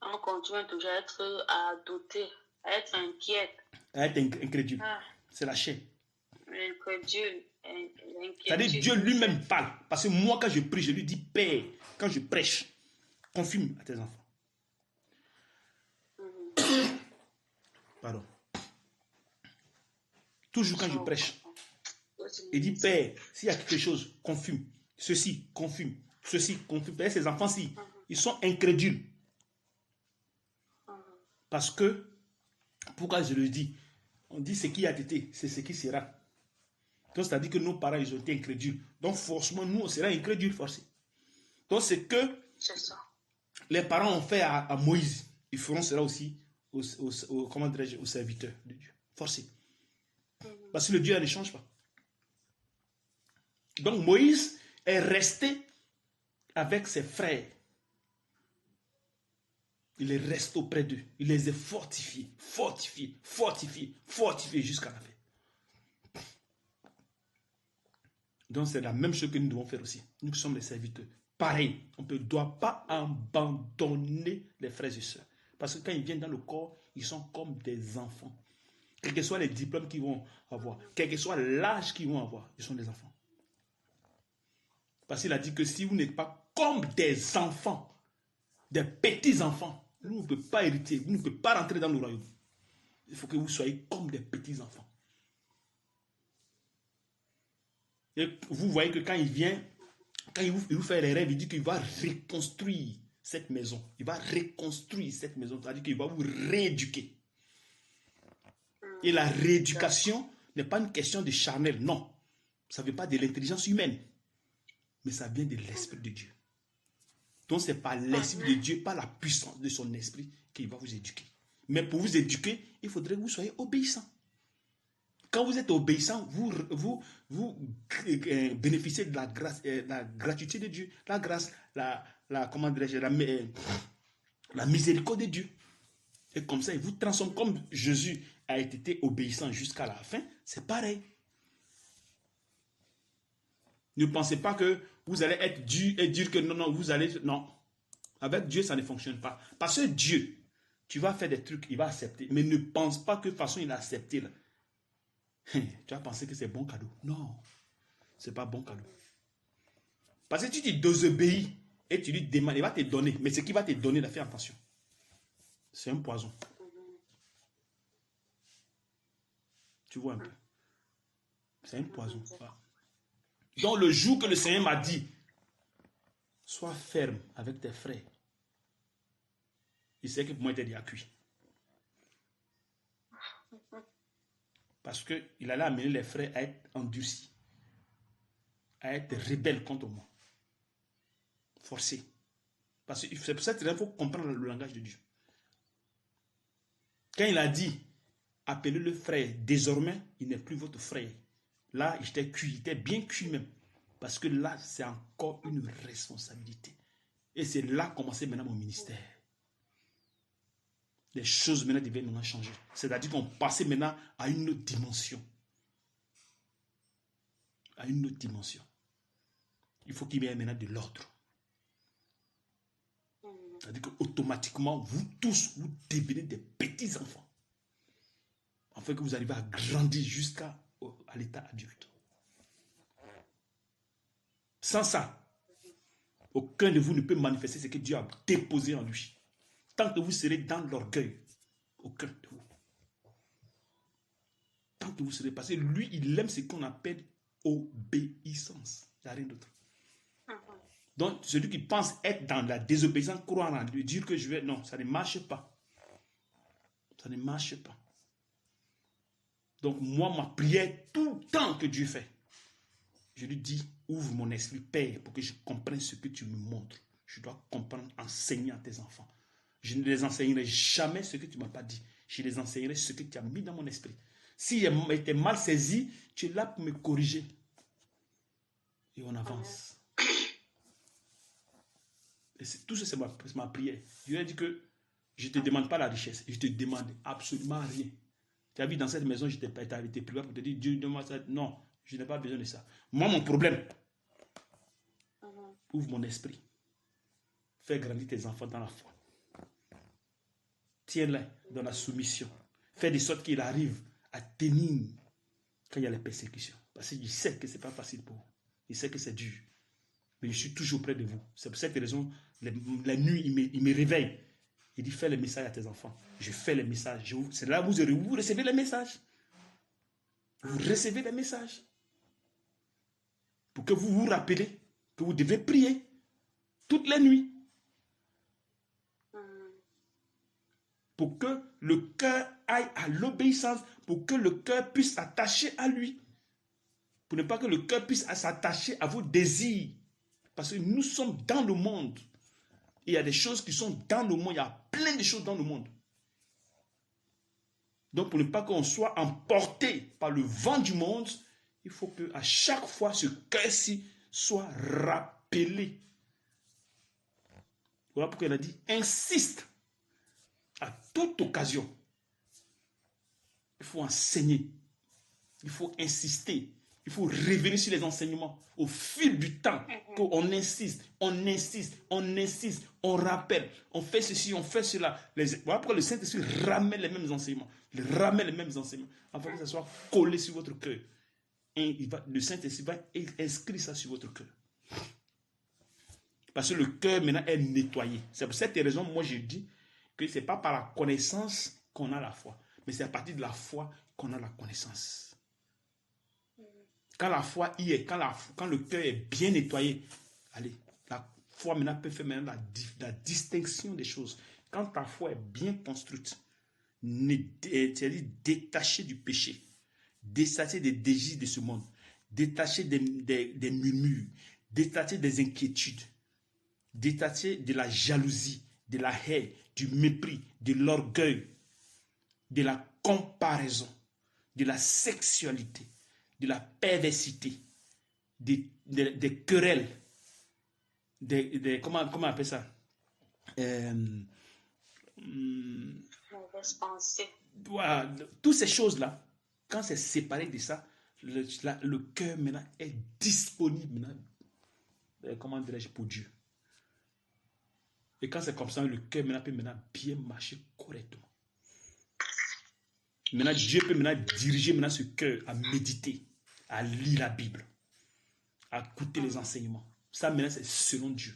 On continue toujours à être douter, à être inquiète. À être incrédule. C'est la chair. L'incrédule. C'est-à-dire Dieu lui-même parle. Parce que moi, quand je prie, je lui dis Père. Quand je prêche, confirme à tes enfants. Pardon. Toujours quand je prêche, il dit, Père, s'il y a quelque chose, confirme. Ceci, confirme. Ceci, confirme. Père, ces enfants-ci, ils sont incrédules. Parce que, pourquoi je le dis? On dit ce qui a été, c'est ce qui sera. Donc, c'est-à-dire que nos parents, ils ont été incrédules. Donc, forcément, nous, on sera incrédules, forcément. Donc, c'est que les parents ont fait à Moïse. Ils feront cela aussi aux serviteurs de Dieu. Forcé. Parce que le Dieu ne change pas. Donc, Moïse est resté avec ses frères. Il est resté auprès d'eux. Il les a fortifiés, fortifiés, fortifiés, fortifiés jusqu'à la fin. Donc, c'est la même chose que nous devons faire aussi. Nous sommes les serviteurs. Pareil, on ne doit pas abandonner les frères et sœurs. Parce que quand ils viennent dans le corps, ils sont comme des enfants. Quels que soient les diplômes qu'ils vont avoir, quel que soit l'âge qu'ils vont avoir, ils sont des enfants. Parce qu'il a dit que si vous n'êtes pas comme des enfants, des petits-enfants, vous ne pouvez pas hériter, vous ne pouvez pas rentrer dans le royaume. Il faut que vous soyez comme des petits-enfants. Et vous voyez que quand il vient, quand il vous fait les rêves, il dit qu'il va reconstruire cette maison. Il va reconstruire cette maison, c'est-à-dire qu'il va vous rééduquer. Et la rééducation n'est pas une question de charnel, non. Ça ne vient pas de l'intelligence humaine, mais ça vient de l'Esprit de Dieu. Donc, c'est par l'Esprit de Dieu, par la puissance de son Esprit, qu'il va vous éduquer. Mais pour vous éduquer, il faudrait que vous soyez obéissants. Quand vous êtes obéissant, vous bénéficiez de la grâce, la gratuité de Dieu, la grâce, comment dirais-je, la miséricorde de Dieu. Et comme ça, il vous transforme comme Jésus a été obéissant jusqu'à la fin. C'est pareil. Ne pensez pas que vous allez être dur et dire que non, vous allez... Non. Avec Dieu, ça ne fonctionne pas. Parce que Dieu, tu vas faire des trucs, il va accepter. Mais ne pense pas que de toute façon, il a accepté. Là. Tu vas penser que c'est bon cadeau. Non, c'est pas bon cadeau. Parce que tu te désobéis et tu lui demandes, il va te donner. Mais ce qu'il va te donner, fais attention. C'est un poison. Tu vois un peu. C'est un poison. Donc le jour que le Seigneur m'a dit, sois ferme avec tes frères, il sait que pour moi, il était déjà cuit. Parce qu'il allait amener les frères à être endurcis, à être rebelles contre moi. Forcés. Parce que c'est pour ça qu'il faut comprendre le langage de Dieu. Quand il a dit, appelez-le frère, désormais, il n'est plus votre frère. Là, j'étais cuit, il était bien cuit même. Parce que là, c'est encore une responsabilité. Et c'est là que commençait maintenant mon ministère. Les choses maintenant devaient maintenant changer. C'est-à-dire qu'on passait maintenant à une autre dimension. À une autre dimension. Il faut qu'il y ait maintenant de l'ordre. C'est-à-dire qu'automatiquement, vous tous, vous devenez des petits-enfants. Afin que vous arrivez à grandir jusqu'à l'état adulte. Sans ça, aucun de vous ne peut manifester ce que Dieu a déposé en lui. Tant que vous serez dans l'orgueil, aucun de vous. Tant que vous serez passé, lui, il aime ce qu'on appelle obéissance. Il n'y a rien d'autre. Donc, celui qui pense être dans la désobéissance, croire en lui, dire que je vais... Non, ça ne marche pas. Ça ne marche pas. Donc, moi, ma prière, tout le temps que Dieu fait, je lui dis, ouvre mon esprit, Père, pour que je comprenne ce que tu me montres. Je dois comprendre, enseigner à tes enfants. Je ne les enseignerai jamais ce que tu ne m'as pas dit. Je les enseignerai ce que tu as mis dans mon esprit. Si j'ai été mal saisi, tu es là pour me corriger. Et on avance. Et tout ça, c'est ma prière. Je lui ai dit que je ne te demande pas la richesse. Je te demande absolument rien. Tu as vu, dans cette maison, je n'ai pas été privé pour te dire, Dieu, donne-moi ça. Non, je n'ai pas besoin de ça. Moi, mon problème, ouvre mon esprit. Fais grandir tes enfants dans la foi. Tiens-les dans la soumission. Fais de sorte qu'il arrive à tenir quand il y a les persécutions. Parce qu'il sait que ce n'est pas facile pour vous. Il sait que c'est dur. Mais je suis toujours près de vous. C'est pour cette raison, la nuit, il me réveille. Il dit, fais les messages à tes enfants. Je fais les messages. C'est là où vous recevez les messages. Vous recevez des messages pour que vous vous rappelez que vous devez prier toutes les nuits. Pour que le cœur aille à l'obéissance, pour que le cœur puisse s'attacher à lui. Pour ne pas que le cœur puisse s'attacher à vos désirs. Parce que nous sommes dans le monde. Et il y a des choses qui sont dans le monde. Il y a plein de choses dans le monde. Donc pour ne pas qu'on soit emporté par le vent du monde, il faut qu'à chaque fois ce cœur-ci soit rappelé. Voilà pourquoi il a dit, insiste. À toute occasion, il faut enseigner, il faut insister, il faut revenir sur les enseignements au fil du temps, qu'on insiste, on rappelle, on fait ceci, on fait cela. Voilà pourquoi le Saint-Esprit ramène les mêmes enseignements, afin que ça soit collé sur votre cœur. Et le Saint-Esprit va inscrire ça sur votre cœur. Parce que le cœur maintenant est nettoyé. C'est pour cette raison, moi je dis, que ce n'est pas par la connaissance qu'on a la foi, mais c'est à partir de la foi qu'on a la connaissance. Quand la foi y est, quand le cœur est bien nettoyé, allez, la foi maintenant peut faire maintenant la distinction des choses. Quand ta foi est bien construite, c'est-à-dire détachée du péché, détachée des désirs de ce monde, détachée des murmures, détachée des inquiétudes, détachée de la jalousie, de la haine, du mépris, de l'orgueil, de la comparaison, de la sexualité, de la perversité, des querelles, comment on appelle ça? Mauvaise pensée. Voilà, toutes ces choses-là, quand c'est séparé de ça, le cœur maintenant est disponible maintenant, comment dirais-je, pour Dieu. Et quand c'est comme ça, le cœur maintenant peut maintenant bien marcher correctement. Maintenant, Dieu peut maintenant diriger maintenant ce cœur à méditer, à lire la Bible, à écouter les enseignements. Ça maintenant c'est selon Dieu.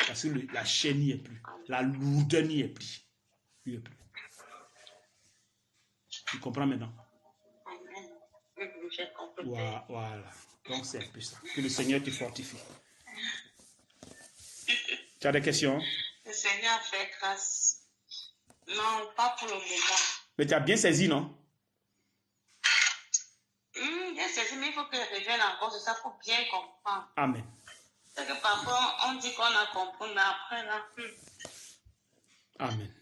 Parce que la chair n'y est plus. La lourdeur n'y est plus. Tu comprends maintenant? Amen. J'ai compris. Voilà. Donc c'est un peu ça. Que le Seigneur te fortifie. Tu as des questions? Le Seigneur fait grâce. Non, pas pour le moment. Mais tu as bien saisi, non? Bien saisi, mais il faut que je revienne encore sur ça. Il faut bien comprendre. Amen. Parce que parfois, on dit qu'on a compris, mais après, là... Amen.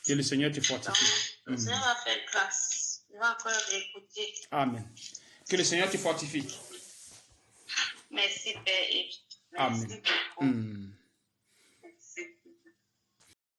Que le Seigneur te fortifie. Le Seigneur va faire grâce. Il va encore écouter. Amen. Que le Seigneur te fortifie. Merci, Père. Amen. Merci beaucoup.